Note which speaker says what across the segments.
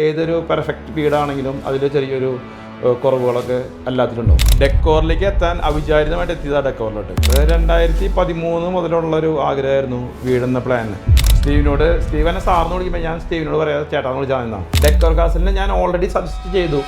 Speaker 1: ഏതൊരു പെർഫെക്റ്റ് വീടാണെങ്കിലും അതിൽ ചെറിയൊരു കുറവുകളൊക്കെ എല്ലാത്തിലുണ്ടാവും. ഡെക്കോറിലേക്ക് എത്താൻ അവിചാരിതമായിട്ട് എത്തിയതാണ് ഡെക്കോറിലോട്ട്. 2013 മുതലുള്ളൊരു ആഗ്രഹമായിരുന്നു വീടെന്ന പ്ലാനിന്. സ്റ്റീവനെ സാറിന് വിളിക്കുമ്പോൾ ഞാൻ സ്റ്റീവിനോട് പറയാതെ ചേട്ടാന്ന് വിളിച്ചാൽ നിന്നാണ്. ഡെക്കോർ കാസിലിനെ ഞാൻ ഓൾറെഡി സജസ്റ്റ് ചെയ്തു.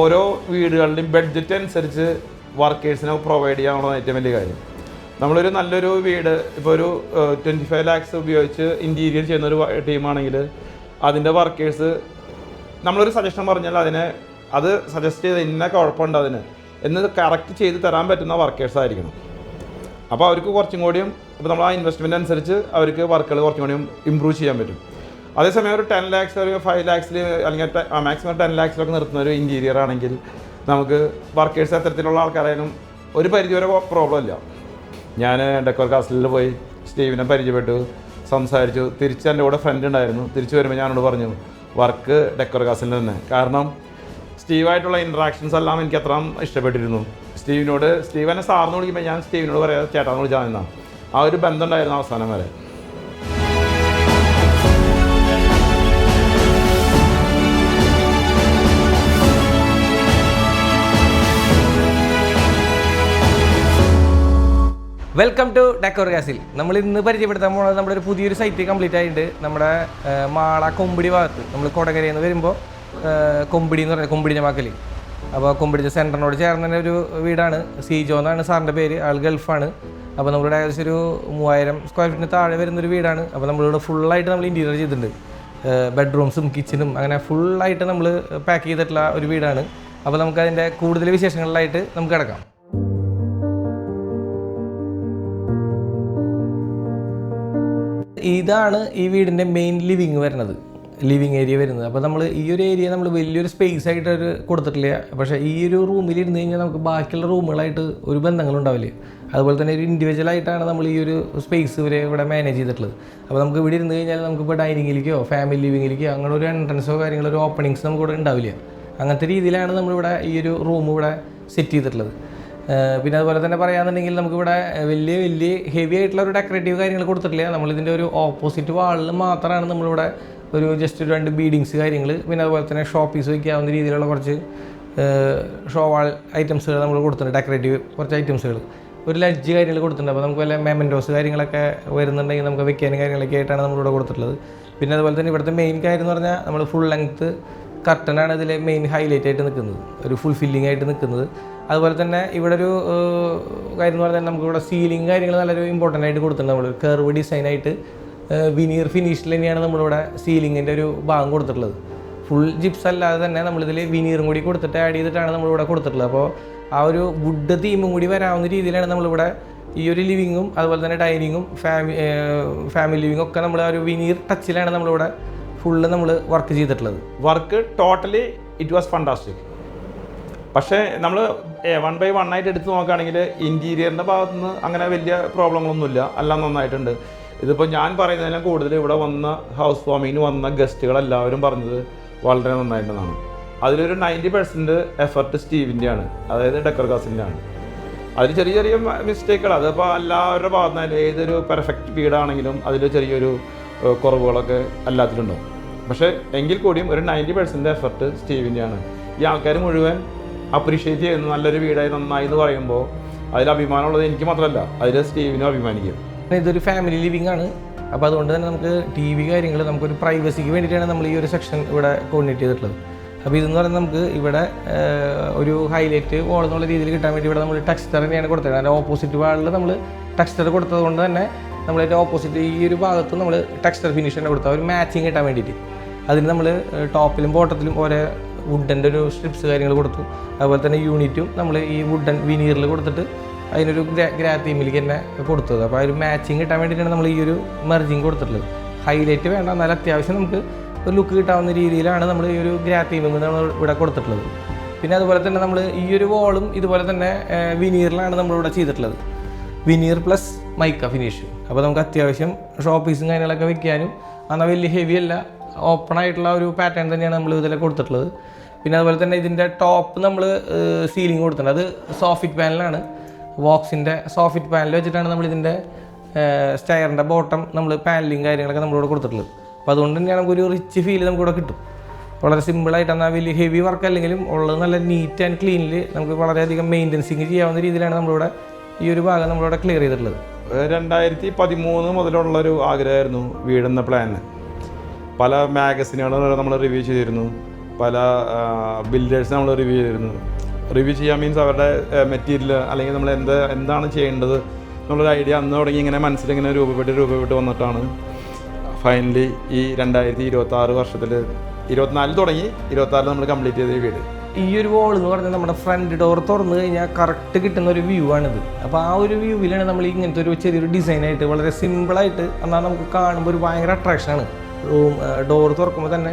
Speaker 1: ഓരോ വീടുകളുടെയും ബഡ്ജറ്റ് അനുസരിച്ച് വർക്കേഴ്സിനെ പ്രൊവൈഡ് ചെയ്യാനുള്ളതാണ് ഏറ്റവും വലിയ കാര്യം. നമ്മളൊരു നല്ലൊരു വീട് ഇപ്പോൾ ഒരു 25 lakhs ഉപയോഗിച്ച് ഇൻറ്റീരിയർ ചെയ്യുന്നൊരു ടീമാണെങ്കിൽ അതിൻ്റെ വർക്കേഴ്സ് നമ്മളൊരു സജഷൻ പറഞ്ഞാൽ അത് സജസ്റ്റ് ചെയ്ത് ഇന്ന കുഴപ്പമുണ്ട് അതിന് എന്ന് കറക്റ്റ് ചെയ്ത് തരാൻ പറ്റുന്ന വർക്കേഴ്സ് ആയിരിക്കണം. അപ്പോൾ അവർക്ക് കുറച്ചും കൂടിയും ഇപ്പോൾ നമ്മൾ ആ ഇൻവെസ്റ്റ്മെൻറ്റ് അനുസരിച്ച് അവർക്ക് വർക്കുകൾ കുറച്ചും കൂടിയും ഇമ്പ്രൂവ് ചെയ്യാൻ പറ്റും. അതേസമയം ഒരു 10 lakhs ഒരു 5 lakhs അല്ലെങ്കിൽ മാക്സിമം 10 lakhs നിർത്തുന്ന ഒരു ഇൻറ്റീരിയർ ആണെങ്കിൽ നമുക്ക് വർക്കേഴ്സ് അത്തരത്തിലുള്ള ആൾക്കാരായാലും ഒരു പരിധിവരെ പ്രോബ്ലം ഇല്ല. ഞാൻ ഡെക്കോർ കാസിലിൽ പോയി സ്റ്റീവിനെ പരിചയപ്പെട്ടു, സംസാരിച്ചു. തിരിച്ച് എൻ്റെ കൂടെ ഫ്രണ്ട് ഉണ്ടായിരുന്നു. തിരിച്ചു വരുമ്പോൾ ഞാനോട് പറഞ്ഞു വർക്ക് ഡെക്കോർ കാസിലിൽ തന്നെ. കാരണം സ്റ്റീവായിട്ടുള്ള ഇൻട്രാക്ഷൻസ് എല്ലാം എനിക്ക് അത്ര ഇഷ്ടപ്പെട്ടിരുന്നു. സ്റ്റീവനെ സാറിന് വിളിക്കുമ്പോൾ ഞാൻ സ്റ്റീവിനോട് പറയാതെ ചേട്ടാന്ന് വിളിച്ചാൽ നിന്നാണ്. ആ ഒരു ബന്ധം ഉണ്ടായിരുന്നു അവസാനം വരെ.
Speaker 2: Welcome to Decor Castle. നമ്മൾ ഇന്ന് പരിചയപ്പെടുത്താൻ പോകുന്നത് നമ്മുടെ ഒരു പുതിയൊരു സൈറ്റ് കംപ്ലീറ്റ് ആയിട്ടുണ്ട്. നമ്മുടെ മാള കൊമ്പിടി ഭാഗത്ത് നമ്മൾ കൊടകരയിൽ നിന്ന് വരുമ്പോൾ കൊമ്പിടി എന്ന് പറയുന്നത് കൊമ്പിടി ജമാക്കൽ. അപ്പോൾ കൊമ്പിടി സെൻറ്ററിനോട് ചേർന്ന തന്നെ ഒരു വീടാണ്. സിജോ എന്നാണ് സാറിൻ്റെ പേര്. ആൾ ഗൾഫാണ്. അപ്പോൾ നമ്മളിവിടെ ഏകദേശം ഒരു 3000 square feet താഴെ വരുന്നൊരു വീടാണ്. അപ്പോൾ നമ്മളിവിടെ ഫുള്ളായിട്ട് നമ്മൾ ഇൻറ്റീരിയർ ചെയ്തിട്ടുണ്ട്. ബെഡ്റൂംസും കിച്ചനും അങ്ങനെ ഫുള്ളായിട്ട് നമ്മൾ പാക്ക് ചെയ്തിട്ടുള്ള ഒരു വീടാണ്. അപ്പോൾ നമുക്കതിൻ്റെ കൂടുതൽ വിശേഷങ്ങളിലായിട്ട് നമുക്ക് കിടക്കാം. ഇതാണ് ഈ വീടിൻ്റെ മെയിൻ ലിവിങ് വരുന്നത്. ലിവിങ് ഏരിയ വരുന്നത്. അപ്പോൾ നമ്മൾ ഈ ഒരു ഏരിയ നമ്മൾ വലിയൊരു സ്പേസ് ആയിട്ട് ഒരു കൊടുത്തിട്ടില്ല. പക്ഷേ ഈ ഒരു റൂമിൽ ഇരുന്ന് കഴിഞ്ഞാൽ നമുക്ക് ബാക്കിയുള്ള റൂമുകളായിട്ട് ഒരു ബന്ധങ്ങളുണ്ടാവില്ല. അതുപോലെ തന്നെ ഒരു ഇൻഡിവിജ്വലായിട്ടാണ് നമ്മൾ ഈ ഒരു സ്പേസ് ഇവരെ ഇവിടെ മാനേജ് ചെയ്തിട്ടുള്ളത്. അപ്പോൾ നമുക്ക് ഇവിടെ ഇരുന്ന് കഴിഞ്ഞാൽ നമുക്കിപ്പോൾ ഡൈനിങ്ങിലേക്കോ ഫാമിലി ലിവിങ്ങിലേക്കോ അങ്ങനെ ഒരു എൻട്രൻസോ കാര്യങ്ങളോ ഒരു ഓപ്പണിങ്സ് നമുക്കിവിടെ ഉണ്ടാവില്ല. അങ്ങനത്തെ രീതിയിലാണ് നമ്മളിവിടെ ഈ ഒരു റൂം ഇവിടെ സെറ്റ് ചെയ്തിട്ടുള്ളത്. പിന്നെ അതുപോലെ തന്നെ പറയുകയാണെന്നുണ്ടെങ്കിൽ നമുക്കിവിടെ വലിയ വലിയ ഹെവി ആയിട്ടുള്ള ഒരു ഡെക്കറേറ്റീവ് കാര്യങ്ങൾ കൊടുത്തിട്ടില്ല. നമ്മളിതിൻ്റെ ഒരു ഓപ്പോസിറ്റ് വാളിൽ മാത്രമാണ് നമ്മളിവിടെ ഒരു ജസ്റ്റ് 2 ബീഡിങ്സ് കാര്യങ്ങൾ, പിന്നെ അതുപോലെ തന്നെ ഷോ പീസ് വയ്ക്കാവുന്ന രീതിയിലുള്ള കുറച്ച് ഷോ വാൾ ഐറ്റംസുകൾ നമ്മൾ കൊടുത്തിട്ടുണ്ട്. ഡെക്കറേറ്റീവ് കുറച്ച് ഐറ്റംസുകൾ, ഒരു ലഡ്ജ് കാര്യങ്ങൾ കൊടുത്തിട്ടുണ്ട്. അപ്പോൾ നമുക്ക് വല്ല മെമൻറ്റോസ് കാര്യങ്ങളൊക്കെ വരുന്നുണ്ടെങ്കിൽ നമുക്ക് വെക്കാനും കാര്യങ്ങളൊക്കെ ആയിട്ടാണ് നമ്മളിവിടെ കൊടുത്തിട്ടുള്ളത്. പിന്നെ അതുപോലെ തന്നെ ഇവിടുത്തെ മെയിൻ കാര്യം എന്ന് പറഞ്ഞാൽ നമ്മൾ ഫുൾ ലെങ്ത്ത് കർട്ടനാണ് ഇതിൽ മെയിൻ ഹൈലൈറ്റ് ആയിട്ട് നിൽക്കുന്നത്, ഒരു ഫുൾ ഫില്ലിംഗ് ആയിട്ട് നിൽക്കുന്നത്. അതുപോലെ തന്നെ ഇവിടെ ഒരു കാര്യം എന്ന് പറഞ്ഞാൽ നമുക്കിവിടെ സീലിംഗ് കാര്യങ്ങൾ നല്ലൊരു ഇമ്പോർട്ടൻ്റ് ആയിട്ട് കൊടുത്തിട്ടുണ്ട്. നമ്മൾ കർവ് ഡിസൈനായിട്ട് വിനീർ ഫിനിഷിൽ തന്നെയാണ് നമ്മളിവിടെ സീലിങ്ങിൻ്റെ ഒരു ഭാഗം കൊടുത്തിട്ടുള്ളത്. ഫുൾ ജിപ്സ് അല്ലാതെ തന്നെ നമ്മളിതിൽ വിനീറും കൂടി കൊടുത്തിട്ട് ആഡ് ചെയ്തിട്ടാണ് നമ്മളിവിടെ കൊടുത്തിട്ടുള്ളത്. അപ്പോൾ ആ ഒരു വുഡ് തീമും കൂടി വരാവുന്ന രീതിയിലാണ് നമ്മളിവിടെ ഈ ഒരു ലിവിങ്ങും അതുപോലെ തന്നെ ഡൈനിങ്ങും ഫാമിലി ലിവിങ്ങും ഒക്കെ നമ്മൾ ആ ഒരു വിനീർ ടച്ചിലാണ് നമ്മളിവിടെ ഫുള്ള് നമ്മൾ വർക്ക് ചെയ്തിട്ടുള്ളത്.
Speaker 1: Work totally it was fantastic. പക്ഷേ നമ്മൾ 1 by 1 ആയിട്ട് എടുത്ത് നോക്കുകയാണെങ്കിൽ ഇൻറ്റീരിയറിൻ്റെ ഭാഗത്തുനിന്ന് അങ്ങനെ വലിയ പ്രോബ്ലങ്ങളൊന്നുമില്ല, എല്ലാം നന്നായിട്ടുണ്ട്. ഇതിപ്പോൾ ഞാൻ പറയുന്നതിലും കൂടുതൽ ഇവിടെ വന്ന ഹൗസ് വാമിങ്ങിന് വന്ന ഗസ്റ്റുകളെല്ലാവരും പറഞ്ഞത് വളരെ നന്നായിട്ടുണ്ടെന്നാണ്. അതിലൊരു 90% എഫർട്ട് സ്റ്റീവിൻ്റെയാണ്, അതായത് ഡെക്കർ കാസിൻ്റെ ആണ്. അതിൽ ചെറിയ ചെറിയ മിസ്റ്റേക്കുകൾ, അതിപ്പോൾ എല്ലാവരുടെ ഭാഗത്തുനിന്ന് ഏതൊരു പെർഫെക്റ്റ് വീടാണെങ്കിലും അതിൽ ചെറിയൊരു കുറവുകളൊക്കെ എല്ലാത്തിലുണ്ടാവും. പക്ഷേ എങ്കിൽ കൂടിയും ഒരു 90% എഫർട്ട് സ്റ്റീവിൻ്റെയാണ്. ഈ ആൾക്കാർ മുഴുവൻ അപ്രീഷിയേറ്റ് ചെയ്യുന്നു, നല്ലൊരു വീടായി നന്നായി എന്ന് പറയുമ്പോൾ അതിൽ അഭിമാനമുള്ളത് എനിക്ക് മാത്രമല്ല, അതിൽ സ്റ്റീവിനും അഭിമാനിക്കും.
Speaker 2: ഇതൊരു ഫാമിലി ലിവിംഗ് ആണ്. അപ്പോൾ അതുകൊണ്ട് തന്നെ നമുക്ക് TV കാര്യങ്ങൾ നമുക്കൊരു പ്രൈവസിക്ക് വേണ്ടിയിട്ടാണ് നമ്മൾ ഈ ഒരു സെക്ഷൻ ഇവിടെ കോർഡിനേറ്റ് ചെയ്തിട്ടുള്ളത്. അപ്പോൾ ഇതെന്ന് പറയുന്നത് നമുക്ക് ഇവിടെ ഒരു ഹൈലൈറ്റ് വോൾ എന്നുള്ള രീതിയിൽ കിട്ടാൻ വേണ്ടി ഇവിടെ നമ്മൾ ടെക്സ്ചർ തന്നെയാണ് കൊടുത്തത്. അതിൻ്റെ ഓപ്പോസിറ്റ് വാളിൽ നമ്മൾ ടെക്സ്ചർ കൊടുത്തത് കൊണ്ട് തന്നെ നമ്മളതിൻ്റെ ഓപ്പോസിറ്റ് ഈ ഒരു ഭാഗത്ത് നമ്മൾ ടെക്സ്ചർ ഫിനിഷ് തന്നെ കൊടുത്ത ഒരു മാച്ചിങ് കിട്ടാൻ വേണ്ടിയിട്ട് അതിന് നമ്മൾ ടോപ്പിലും ബോട്ടത്തിലും ഓരോ വുഡൻ്റെ ഒരു സ്ട്രിപ്സ് കാര്യങ്ങൾ കൊടുത്തു. അതുപോലെ തന്നെ യൂണിറ്റും നമ്മൾ ഈ വുഡൻ വിനീറിൽ കൊടുത്തിട്ട് അതിനൊരു ഗ്രാ തീമിലേക്ക് തന്നെ കൊടുത്തത്. അപ്പോൾ ആ ഒരു മാച്ചിങ് കിട്ടാൻ വേണ്ടിയിട്ടാണ് നമ്മൾ ഈ ഒരു മെർജിങ് കൊടുത്തിട്ടുള്ളത്. ഹൈലൈറ്റ് വേണ്ട, എന്നാലും അത്യാവശ്യം നമുക്ക് ഒരു ലുക്ക് കിട്ടാവുന്ന രീതിയിലാണ് നമ്മൾ ഈ ഒരു ഗ്രാ തീമിൽ നമ്മൾ ഇവിടെ കൊടുത്തിട്ടുള്ളത്. പിന്നെ അതുപോലെ തന്നെ നമ്മൾ ഈ ഒരു വോളും ഇതുപോലെ തന്നെ വിനീറിലാണ് നമ്മളിവിടെ ചെയ്തിട്ടുള്ളത്, വിനീർ പ്ലസ് മൈക്ക ഫിനിഷ്. അപ്പോൾ നമുക്ക് അത്യാവശ്യം ഷോ പീസും കാര്യങ്ങളൊക്കെ വെക്കാനും എന്നാൽ വലിയ ഹെവി അല്ല, ഓപ്പൺ ആയിട്ടുള്ള ഒരു പാറ്റേൺ തന്നെയാണ് നമ്മൾ ഇതിലൊക്കെ കൊടുത്തിട്ടുള്ളത്. പിന്നെ അതുപോലെ തന്നെ ഇതിൻ്റെ ടോപ്പ് നമ്മൾ സീലിംഗ് കൊടുത്തിട്ടുണ്ട്, അത് സോഫിറ്റ് പാനലാണ്, വോക്സിൻ്റെ സോഫിറ്റ് പാനൽ വെച്ചിട്ടാണ് നമ്മളിതിൻ്റെ സ്റ്റയറിൻ്റെ ബോട്ടം നമ്മൾ പാനലിങ് കാര്യങ്ങളൊക്കെ നമ്മളിവിടെ കൊടുത്തിട്ടുള്ളത്. അപ്പോൾ അതുകൊണ്ട് തന്നെയാണ് നമുക്കൊരു റിച്ച് ഫീൽ നമുക്കിവിടെ കിട്ടും. വളരെ സിമ്പിളായിട്ട്, എന്നാൽ വലിയ ഹെവി വർക്ക് അല്ലെങ്കിലും ഉള്ളത് നല്ല നീറ്റ് ആൻഡ് ക്ലീനിൽ നമുക്ക് വളരെയധികം മെയിൻ്റനൻസിങ് ചെയ്യാവുന്ന രീതിയിലാണ് നമ്മളിവിടെ ഈ ഒരു ഭാഗം നമ്മളിവിടെ ക്ലിയർ ചെയ്തിട്ടുള്ളത്.
Speaker 1: 2013 മുതലുള്ളൊരു ആഗ്രഹമായിരുന്നു വീടെന്ന പ്ലാന്. പല മാഗസിനുകളും നമ്മൾ റിവ്യൂ ചെയ്തിരുന്നു, പല ബിൽഡേഴ്സ് നമ്മൾ റിവ്യൂ ചെയ്തിരുന്നു. റിവ്യൂ ചെയ്യാൻ മീൻസ് അവരുടെ മെറ്റീരിയൽ അല്ലെങ്കിൽ നമ്മൾ എന്താണ് ചെയ്യേണ്ടത് എന്നുള്ളൊരു ഐഡിയ അന്ന് തുടങ്ങി ഇങ്ങനെ മനസ്സിലിങ്ങനെ രൂപപ്പെട്ട് വന്നിട്ടാണ് ഫൈനലി ഈ 2026 വർഷത്തിൽ 24 തുടങ്ങി 26 നമ്മൾ കംപ്ലീറ്റ് ചെയ്ത ഈ വീട്.
Speaker 2: ഈ ഒരു വോൾ എന്ന് പറഞ്ഞാൽ നമ്മുടെ ഫ്രണ്ട് ഡോർ തുറന്നു കഴിഞ്ഞാൽ കറക്റ്റ് കിട്ടുന്ന ഒരു വ്യൂ ആണിത്. അപ്പോൾ ആ ഒരു വ്യൂവിലാണ് നമ്മൾ ഇങ്ങനത്തെ ഒരു ചെറിയൊരു ഡിസൈനായിട്ട് വളരെ സിമ്പിളായിട്ട് എന്നാൽ നമുക്ക് കാണുമ്പോൾ ഒരു ഭയങ്കര അട്രാക്ഷനാണ്. ഡോർ തുറക്കുമ്പോൾ തന്നെ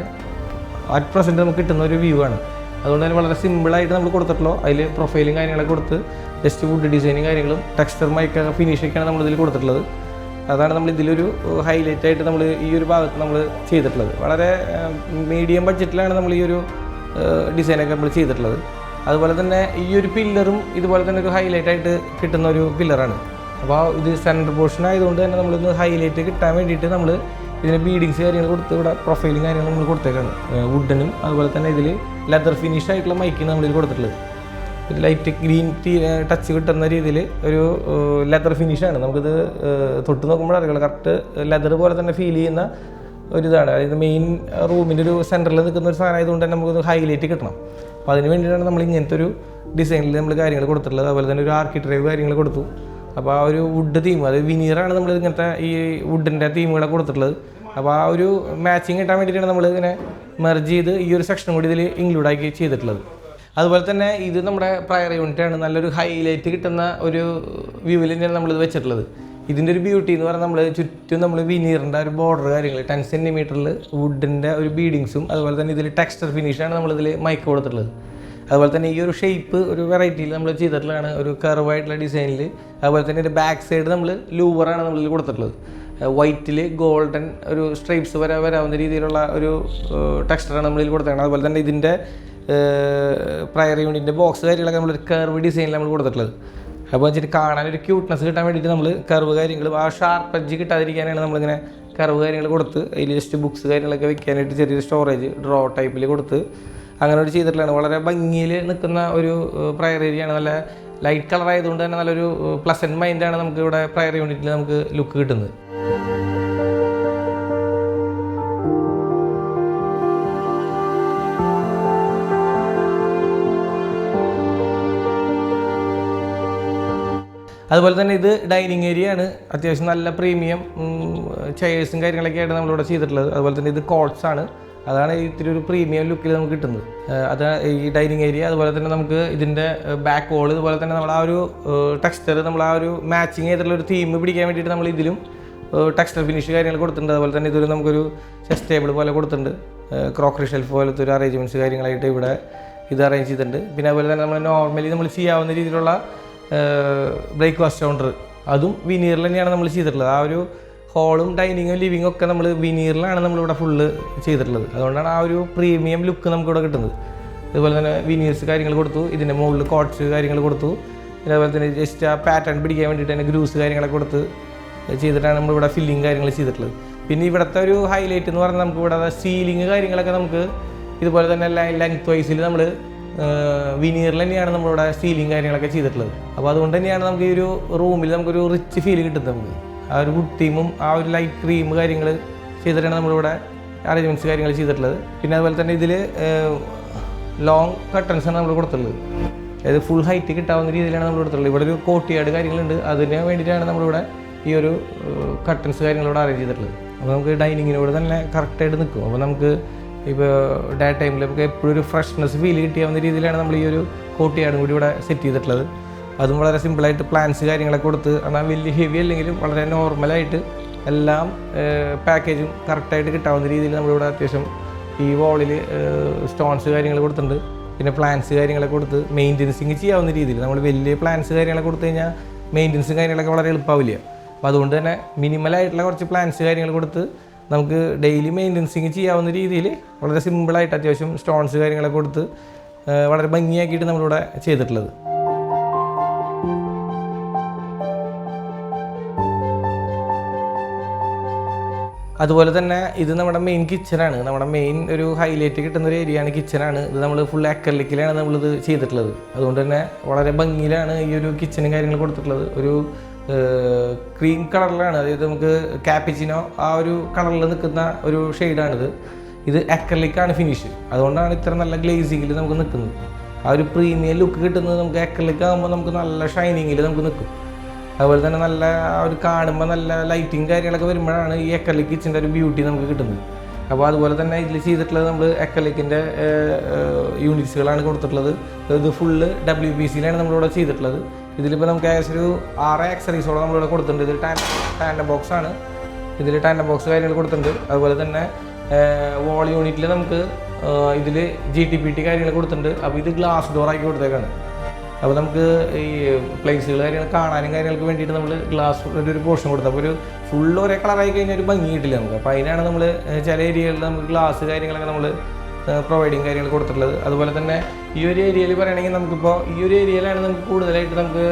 Speaker 2: അറ്റ് പ്രസൻറ്റ് നമുക്ക് കിട്ടുന്ന ഒരു വ്യൂ ആണ്. അതുകൊണ്ട് തന്നെ വളരെ സിമ്പിളായിട്ട് നമ്മൾ കൊടുത്തിട്ടുള്ളൂ. അതിൽ പ്രൊഫൈലും കാര്യങ്ങളൊക്കെ കൊടുത്ത് ജസ്റ്റ് വുഡ് ഡിസൈനും കാര്യങ്ങളും ടെക്സ്ചർ മൈക്ക ഫിനിഷൊക്കെയാണ് നമ്മളിതിൽ കൊടുത്തിട്ടുള്ളത്. അതാണ് നമ്മൾ ഇതിലൊരു ഹൈലൈറ്റ് ആയിട്ട് നമ്മൾ ഈ ഒരു ഭാഗത്ത് നമ്മൾ ചെയ്തിട്ടുള്ളത്. വളരെ മീഡിയം ബഡ്ജറ്റിലാണ് നമ്മൾ ഈ ഒരു ഡിസൈനൊക്കെ നമ്മൾ ചെയ്തിട്ടുള്ളത്. അതുപോലെ തന്നെ ഈ ഒരു പില്ലറും ഇതുപോലെ തന്നെ ഒരു ഹൈലൈറ്റ് ആയിട്ട് കിട്ടുന്ന ഒരു പില്ലറാണ്. അപ്പോൾ ഇത് സെൻറ്റർ പോർഷൻ ആയതുകൊണ്ട് തന്നെ നമ്മളിന്ന് ഹൈലൈറ്റ് കിട്ടാൻ വേണ്ടിയിട്ട് നമ്മൾ ഇതിന് ബീഡിങ്സ് കാര്യങ്ങൾ കൊടുത്ത് ഇവിടെ പ്രൊഫൈലും കാര്യങ്ങൾ നമ്മൾ കൊടുത്തേക്കാണ്. വുഡനും അതുപോലെ തന്നെ ഇതിൽ ലെതർ ഫിനിഷ് ആയിട്ടുള്ള മൈക്കാണ് നമ്മളിത് കൊടുത്തിട്ടുള്ളത്. ഒരു ലൈറ്റ് ഗ്രീൻ ടച്ച് കിട്ടുന്ന രീതിയിൽ ഒരു ലെതർ ഫിനിഷാണ്. നമുക്കിത് തൊട്ട് നോക്കുമ്പോൾ അറിയാം കറക്റ്റ് ലെതർ പോലെ തന്നെ ഫീൽ ചെയ്യുന്ന ഒരിതാണ്. അതായത് മെയിൻ റൂമിൻ്റെ ഒരു സെൻറ്ററിൽ നിൽക്കുന്ന ഒരു സാധനം ആയതുകൊണ്ട് തന്നെ നമുക്കത് ഹൈലൈറ്റ് കിട്ടണം. അപ്പോൾ അതിന് വേണ്ടിയിട്ടാണ് നമ്മൾ ഇങ്ങനത്തെ ഒരു ഡിസൈനിൽ നമ്മൾ കാര്യങ്ങൾ കൊടുത്തിട്ടുള്ളത്. അതുപോലെ തന്നെ ഒരു ആർക്കിടെക്ചർ കാര്യങ്ങൾ കൊടുത്തു. അപ്പോൾ ആ ഒരു വുഡ് തീം, അതായത് വിനീറാണ് നമ്മൾ ഇങ്ങനത്തെ ഈ വുഡിൻ്റെ തീമുകളൊക്കെ കൊടുത്തിട്ടുള്ളത്. അപ്പോൾ ആ ഒരു മാച്ചിങ് കിട്ടാൻ വേണ്ടിയിട്ടാണ് നമ്മൾ ഇങ്ങനെ മെർജ് ചെയ്ത് ഈ ഒരു സെക്ഷനും കൂടി ഇതിൽ ഇൻക്ലൂഡാക്കി ചെയ്തിട്ടുള്ളത്. അതുപോലെ തന്നെ ഇത് നമ്മുടെ പ്രയർ യൂണിറ്റാണ്. നല്ലൊരു ഹൈലൈറ്റ് കിട്ടുന്ന ഒരു വ്യൂവിൽ തന്നെയാണ് നമ്മളിത് വെച്ചിട്ടുള്ളത്. ഇതിൻ്റെ ഒരു ബ്യൂട്ടി എന്ന് പറഞ്ഞാൽ നമ്മൾ ചുറ്റും നമ്മൾ വിനീറിൻ്റെ ഒരു ബോർഡർ കാര്യങ്ങൾ 10 സെൻറ്റിമീറ്ററിൽ വുഡിൻ്റെ ഒരു ബീഡിങ്സും അതുപോലെ തന്നെ ഇതിൽ ടെക്സ്ചർ ഫിനിഷാണ് നമ്മളിതിൽ മൈക്ക് കൊടുത്തിട്ടുള്ളത്. അതുപോലെ തന്നെ ഈ ഒരു ഷേപ്പ് ഒരു വെറൈറ്റിയിൽ നമ്മൾ ചെയ്തിട്ടുള്ളതാണ്, ഒരു കർവായിട്ടുള്ള ഡിസൈനിൽ. അതുപോലെ തന്നെ ഒരു ബാക്ക് സൈഡ് നമ്മൾ ലൂവറാണ് നമ്മളിൽ കൊടുത്തിട്ടുള്ളത്. വൈറ്റിൽ ഗോൾഡൻ ഒരു സ്ട്രൈപ്സ് വരാവുന്ന രീതിയിലുള്ള ഒരു ടെക്സ്ചറാണ് നമ്മളിൽ കൊടുത്തേക്കുന്നത്. അതുപോലെ തന്നെ ഇതിൻ്റെ പ്രയർ യൂണിറ്റിൻ്റെ ബോക്സ് കാര്യങ്ങളൊക്കെ നമ്മളൊരു കർവ് ഡിസൈനിൽ നമ്മൾ കൊടുത്തിട്ടുള്ളത്. അപ്പോൾ വെച്ചിട്ട് കാണാനൊരു ക്യൂട്ട്നെസ് കിട്ടാൻ വേണ്ടിയിട്ട് നമ്മൾ കർവ് കാര്യങ്ങൾ ആ ഷാർപ്പ് എഡ്ജ് കിട്ടാതിരിക്കാനാണ് നമ്മളിങ്ങനെ കർവ് കാര്യങ്ങൾ കൊടുത്ത് അതിൽ ജസ്റ്റ് ബുക്സ് കാര്യങ്ങളൊക്കെ വെക്കാനായിട്ട് ചെറിയൊരു സ്റ്റോറേജ് ഡ്രോ ടൈപ്പിൽ കൊടുത്ത് അങ്ങനെ ഒരു ചെയ്തിട്ടുള്ളതാണ്. വളരെ ഭംഗിയിൽ നിൽക്കുന്ന ഒരു പ്രയർ ഏരിയയാണ്. നല്ല ലൈറ്റ് കളർ ആയതുകൊണ്ട് തന്നെ നല്ലൊരു പ്ലസൻറ്റ് മൈൻഡാണ് നമുക്ക് ഇവിടെ പ്രയർ യൂണിറ്റിൽ നമുക്ക് ലുക്ക് കിട്ടുന്നത്. അതുപോലെ തന്നെ ഇത് ഡൈനിങ് ഏരിയ ആണ്. അത്യാവശ്യം നല്ല പ്രീമിയം ചെയേഴ്സും കാര്യങ്ങളൊക്കെയാണ് നമ്മളിവിടെ ചെയ്തിട്ടുള്ളത്. അതുപോലെ തന്നെ ഇത് കോട്ട്സ് ആണ്. അതാണ് ഇത്തിരി ഒരു പ്രീമിയം ലുക്കിൽ നമുക്ക് കിട്ടുന്നത്. അതാണ് ഈ ഡൈനിങ് ഏരിയ. അതുപോലെ തന്നെ നമുക്ക് ഇതിൻ്റെ ബാക്ക് വോൾ, ഇതുപോലെ തന്നെ നമ്മൾ ആ ഒരു ടെക്സ്ചർ, നമ്മൾ ആ ഒരു മാച്ചിങ് ചെയ്തിട്ടുള്ള ഒരു തീം പിടിക്കാൻ വേണ്ടിയിട്ട് നമ്മൾ ഇതിലും ടെക്സ്റ്റർ ഫിനിഷ് കാര്യങ്ങൾ കൊടുത്തിട്ടുണ്ട്. അതുപോലെ തന്നെ ഇതൊരു നമുക്കൊരു ചെസ്റ്റ് ടേബിൾ പോലെ കൊടുത്തിട്ടുണ്ട്. ക്രോക്കറി ഷെൽഫ് പോലത്തെ ഒരു അറേഞ്ച്മെൻറ്റ്സ് കാര്യങ്ങളായിട്ട് ഇവിടെ ഇത് അറേഞ്ച് ചെയ്തിട്ടുണ്ട്. പിന്നെ അതുപോലെ തന്നെ നമ്മൾ നോർമലി നമ്മൾ ചെയ്യാവുന്ന രീതിയിലുള്ള ബ്രേക്ക്ഫാസ്റ്റ് കൗണ്ടർ അതും വിനീറിൽ തന്നെയാണ് നമ്മൾ ചെയ്തിട്ടുള്ളത്. ആ ഒരു ഹോളും ഡൈനിങ്ങും ലിവിങ്ങും ഒക്കെ നമ്മൾ വിനീറിലാണ് നമ്മളിവിടെ ഫുള്ള് ചെയ്തിട്ടുള്ളത്. അതുകൊണ്ടാണ് ആ ഒരു പ്രീമിയം ലുക്ക് നമുക്കിവിടെ കിട്ടുന്നത്. അതുപോലെ തന്നെ വിനീർസ് കാര്യങ്ങൾ കൊടുത്തു, ഇതിൻ്റെ മുകളിൽ കോട്ട്സ് കാര്യങ്ങൾ കൊടുത്തു. പിന്നെ അതുപോലെ തന്നെ ജസ്റ്റ് ആ പാറ്റേൺ പിടിക്കാൻ വേണ്ടിയിട്ട് തന്നെ ഗ്രൂസ് കാര്യങ്ങളൊക്കെ കൊടുത്ത് ചെയ്തിട്ടാണ് നമ്മളിവിടെ ഫില്ലിങ് കാര്യങ്ങൾ ചെയ്തിട്ടുള്ളത്. പിന്നെ ഇവിടുത്തെ ഒരു ഹൈലൈറ്റ് എന്ന് പറഞ്ഞാൽ നമുക്ക് ഇവിടെ സീലിംഗ് കാര്യങ്ങളൊക്കെ നമുക്ക് ഇതുപോലെ തന്നെ ലെങ്ത് വൈസിൽ നമ്മൾ വിനീറിൽ തന്നെയാണ് നമ്മളിവിടെ സീലിംഗ് കാര്യങ്ങളൊക്കെ ചെയ്തിട്ടുള്ളത്. അപ്പോൾ അതുകൊണ്ട് തന്നെയാണ് നമുക്ക് ഈ ഒരു റൂമിൽ നമുക്കൊരു റിച്ച് ഫീൽ കിട്ടുന്നത്. നമുക്ക് ആ ഒരു വുഡ് തീമും ആ ഒരു ലൈറ്റ് ക്രീം കാര്യങ്ങൾ ചെയ്തിട്ടാണ് നമ്മളിവിടെ അറേഞ്ച്മെൻറ്റ്സ് കാര്യങ്ങൾ ചെയ്തിട്ടുള്ളത്. പിന്നെ അതുപോലെ തന്നെ ഇതിൽ ലോങ് കട്ടൻസാണ് നമ്മൾ കൊടുത്തിട്ടുള്ളത്. അതായത് ഫുൾ ഹൈറ്റ് കിട്ടാവുന്ന രീതിയിലാണ് നമ്മൾ കൊടുത്തിട്ടുള്ളത്. ഇവിടെ ഒരു കോട്ടിയാട് കാര്യങ്ങളുണ്ട്, അതിന് വേണ്ടിയിട്ടാണ് നമ്മളിവിടെ ഈ ഒരു കട്ടൻസ് കാര്യങ്ങളിവിടെ അറേഞ്ച് ചെയ്തിട്ടുള്ളത്. അപ്പോൾ നമുക്ക് ഡൈനിങ്ങിനോട് തന്നെ കറക്റ്റായിട്ട് നിൽക്കും. അപ്പോൾ നമുക്ക് ഇപ്പോൾ ഡേ ടൈമിൽ നമുക്ക് എപ്പോഴും ഒരു ഫ്രഷ്നെസ് ഫീൽ കിട്ടിയാവുന്ന രീതിയിലാണ് നമ്മൾ ഈ ഒരു കോട്ടിയാടും കൂടി ഇവിടെ സെറ്റ് ചെയ്തിട്ടുള്ളത്. അതും വളരെ സിമ്പിളായിട്ട് പ്ലാൻസ് കാര്യങ്ങളൊക്കെ കൊടുത്ത്, എന്നാൽ വലിയ ഹെവി അല്ലെങ്കിലും വളരെ നോർമലായിട്ട് എല്ലാം പാക്കേജും കറക്റ്റായിട്ട് കിട്ടാവുന്ന രീതിയിൽ നമ്മളിവിടെ അത്യാവശ്യം ഈ വാളിൽ സ്റ്റോൺസ് കാര്യങ്ങൾ കൊടുത്തിട്ടുണ്ട്. പിന്നെ പ്ലാൻസ് കാര്യങ്ങളൊക്കെ കൊടുത്ത് മെയിൻ്റനൻസിങ് ചെയ്യാവുന്ന രീതിയിൽ നമ്മൾ വലിയ പ്ലാൻസ് കാര്യങ്ങളൊക്കെ കൊടുത്തു കഴിഞ്ഞാൽ മെയിൻ്റനൻസും കാര്യങ്ങളൊക്കെ വളരെ എളുപ്പമാവില്ല. അപ്പോൾ അതുകൊണ്ട് തന്നെ മിനിമലായിട്ടുള്ള കുറച്ച് പ്ലാൻസ് കാര്യങ്ങൾ കൊടുത്ത് നമുക്ക് ഡെയിലി മെയിൻ്റനൻസിങ് ചെയ്യാവുന്ന രീതിയിൽ വളരെ സിമ്പിളായിട്ട് അത്യാവശ്യം സ്റ്റോൺസ് കാര്യങ്ങളൊക്കെ കൊടുത്ത് വളരെ ഭംഗിയാക്കിയിട്ട് നമ്മളിവിടെ ചെയ്തിട്ടുള്ളത്. അതുപോലെ തന്നെ ഇത് നമ്മുടെ മെയിൻ കിച്ചനാണ്. നമ്മുടെ മെയിൻ ഒരു ഹൈലൈറ്റ് കിട്ടുന്ന ഒരു ഏരിയയാണ് കിച്ചനാണ്. ഇത് നമ്മൾ ഫുൾ അക്രലിക്കിലാണ് നമ്മളിത് ചെയ്തിട്ടുള്ളത്. അതുകൊണ്ട് തന്നെ വളരെ ഭംഗിയിലാണ് ഈ ഒരു കിച്ചനും കാര്യങ്ങൾ കൊടുത്തിട്ടുള്ളത്. ഒരു ക്രീം കളറിലാണ്, അതായത് നമുക്ക് കാപ്പിച്ചിനോ ആ ഒരു കളറിൽ നിൽക്കുന്ന ഒരു ഷെയ്ഡാണിത്. ഇത് അക്രലിക്കാണ് ഫിനിഷ്. അതുകൊണ്ടാണ് ഇത്ര നല്ല ഗ്ലേസിങ്ങിൽ നമുക്ക് നിൽക്കുന്നത്. ആ ഒരു പ്രീമിയം ലുക്ക് കിട്ടുന്നത് നമുക്ക് അക്രലിക് ആകുമ്പോൾ നമുക്ക് നല്ല ഷൈനിങ്ങിൽ നമുക്ക് നിൽക്കും. അതുപോലെ തന്നെ നല്ല ഒരു കാണുമ്പോൾ നല്ല ലൈറ്റിങ് കാര്യങ്ങളൊക്കെ വരുമ്പോഴാണ് ഈ അക്രലിക് കിച്ചൻ്റെ ഒരു ബ്യൂട്ടി നമുക്ക് കിട്ടുന്നത്. അപ്പോൾ അതുപോലെ തന്നെ ഇതിൽ ചെയ്തിട്ടുള്ളത് നമ്മൾ അക്രലിക്കിൻ്റെ യൂണിറ്റ്സുകളാണ് കൊടുത്തിട്ടുള്ളത്. ഇത് ഫുള്ള് WPCയിലാണ് നമ്മളിവിടെ ചെയ്തിട്ടുള്ളത്. ഇതിലിപ്പോൾ നമുക്ക് ഏകദേശം ഒരു 6 ആക്സറീസോളം നമ്മളിവിടെ കൊടുത്തിട്ടുണ്ട്. ഇതിൽ ടാൻഡം ബോക്സ് ആണ്. ഇതിൽ ടാൻഡം ബോക്സ് കാര്യങ്ങൾ കൊടുത്തിട്ടുണ്ട്. അതുപോലെ തന്നെ വാൾ യൂണിറ്റിൽ നമുക്ക് ഇതിൽ GTPT കാര്യങ്ങൾ കൊടുത്തിട്ടുണ്ട്. അപ്പോൾ ഇത് ഗ്ലാസ് ഡോറാക്കി കൊടുത്തേക്കാണ്. അപ്പോൾ നമുക്ക് ഈ പ്ലേസുകൾ കാര്യങ്ങൾ കാണാനും കാര്യങ്ങൾക്ക് വേണ്ടിയിട്ട് നമ്മൾ ഗ്ലാസ് ഒരു പോർഷൻ കൊടുത്തു. അപ്പോൾ ഒരു ഫുള്ള് ഒരേ കളറായി കഴിഞ്ഞാൽ ഒരു ഭംഗി കിട്ടില്ല നമുക്ക്. അപ്പോൾ അതിനാണ് നമ്മൾ ചില ഏരിയകളിൽ നമുക്ക് ഗ്ലാസ് കാര്യങ്ങളൊക്കെ നമ്മൾ പ്രൊവൈഡിങ് കാര്യങ്ങൾ കൊടുത്തിട്ടുള്ളത്. അതുപോലെ തന്നെ ഈ ഒരു ഏരിയയിൽ പറയുകയാണെങ്കിൽ നമുക്കിപ്പോൾ ഈ ഒരു ഏരിയയിലാണ് നമുക്ക് കൂടുതലായിട്ട് നമുക്ക്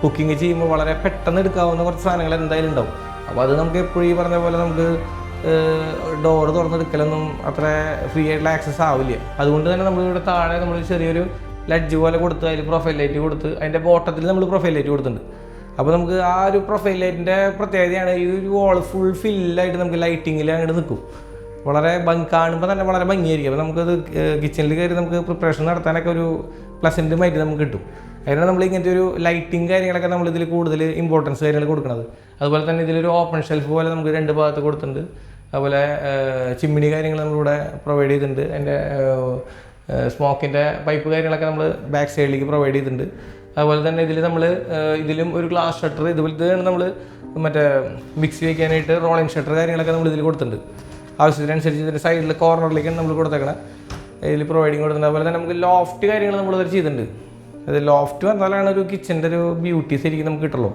Speaker 2: കുക്കിംഗ് ചെയ്യുമ്പോൾ വളരെ പെട്ടെന്ന് എടുക്കാവുന്ന കുറച്ച് സാധനങ്ങൾ എന്തായാലും ഉണ്ടാവും. അപ്പോൾ അത് നമുക്ക് എപ്പോഴും ഈ പറഞ്ഞ പോലെ നമുക്ക് ഡോറ് തുറന്നെടുക്കലൊന്നും അത്ര ഫ്രീ ആയിട്ടുള്ള ആക്സസ് ആവില്ല. അതുകൊണ്ട് തന്നെ നമ്മളിവിടെ താഴെ നമ്മൾ ചെറിയൊരു ലഡ്ജ് പോലെ കൊടുത്ത് അതിൽ പ്രൊഫൈൽ ലൈറ്റ് കൊടുത്ത് അതിൻ്റെ ബോട്ടത്തിൽ നമ്മൾ പ്രൊഫൈൽ ലൈറ്റ് കൊടുത്തിട്ടുണ്ട്. അപ്പോൾ നമുക്ക് ആ ഒരു പ്രൊഫൈൽ ലൈറ്റിൻ്റെ പ്രത്യേകതയാണ് ഈ ഒരു വാൾ ഫുൾ ഫില്ലായിട്ട് നമുക്ക് ലൈറ്റിങ്ങിൽ അങ്ങോട്ട് നിൽക്കും. വളരെ കാണുമ്പോൾ തന്നെ വളരെ ഭംഗിയായിരിക്കും. അപ്പോൾ നമുക്കത് കിച്ചണിൽ കയറി നമുക്ക് പ്രിപ്പറേഷൻ നടത്താനൊക്കെ ഒരു പ്ലസൻറ്റ് മൈൻഡ് നമുക്ക് കിട്ടും. അതിനാണ് നമ്മൾ ഇങ്ങനത്തെ ഒരു ലൈറ്റിങ് കാര്യങ്ങളൊക്കെ നമ്മളിതിൽ കൂടുതൽ ഇമ്പോർട്ടൻസ് കാര്യങ്ങൾ കൊടുക്കുന്നത്. അതുപോലെ തന്നെ ഇതിലൊരു ഓപ്പൺ ഷെൽഫ് പോലെ നമുക്ക് 2 ഭാഗത്ത് കൊടുത്തിട്ടുണ്ട്. അതുപോലെ ചിമ്മിണി കാര്യങ്ങൾ നമ്മളിവിടെ പ്രൊവൈഡ് ചെയ്തിട്ടുണ്ട്. അതിൻ്റെ സ്മോക്കിൻ്റെ പൈപ്പ് കാര്യങ്ങളൊക്കെ നമ്മൾ ബാക്ക് സൈഡിലേക്ക് പ്രൊവൈഡ് ചെയ്തിട്ടുണ്ട്. അതുപോലെ തന്നെ ഇതിലും ഒരു ഗ്ലാസ് ഷട്ടർ ഇതുപോലത്തെ നമ്മൾ മറ്റേ മിക്സി വയ്ക്കാനായിട്ട് റോളിംഗ് ഷട്ടർ കാര്യങ്ങളൊക്കെ നമ്മൾ ഇതിൽ കൊടുത്തിട്ടുണ്ട്. ആവശ്യത്തിനനുസരിച്ച് ഇതിൻ്റെ സൈഡിൽ കോർണറിലേക്കാണ് നമ്മൾ കൊടുത്തേക്കണം. ഇതിൽ പ്രൊവൈഡിങ് കൊടുത്തിട്ടുണ്ട്. അതുപോലെ തന്നെ നമുക്ക് ലോഫ്റ്റ് കാര്യങ്ങൾ നമ്മളിതിൽ ചെയ്തിട്ടുണ്ട്. അത് ലോഫ്റ്റ് വന്നാലാണ് ഒരു കിച്ചൻ്റെ ഒരു ബ്യൂട്ടി ശരിക്കും നമുക്ക് കിട്ടുള്ളൂ.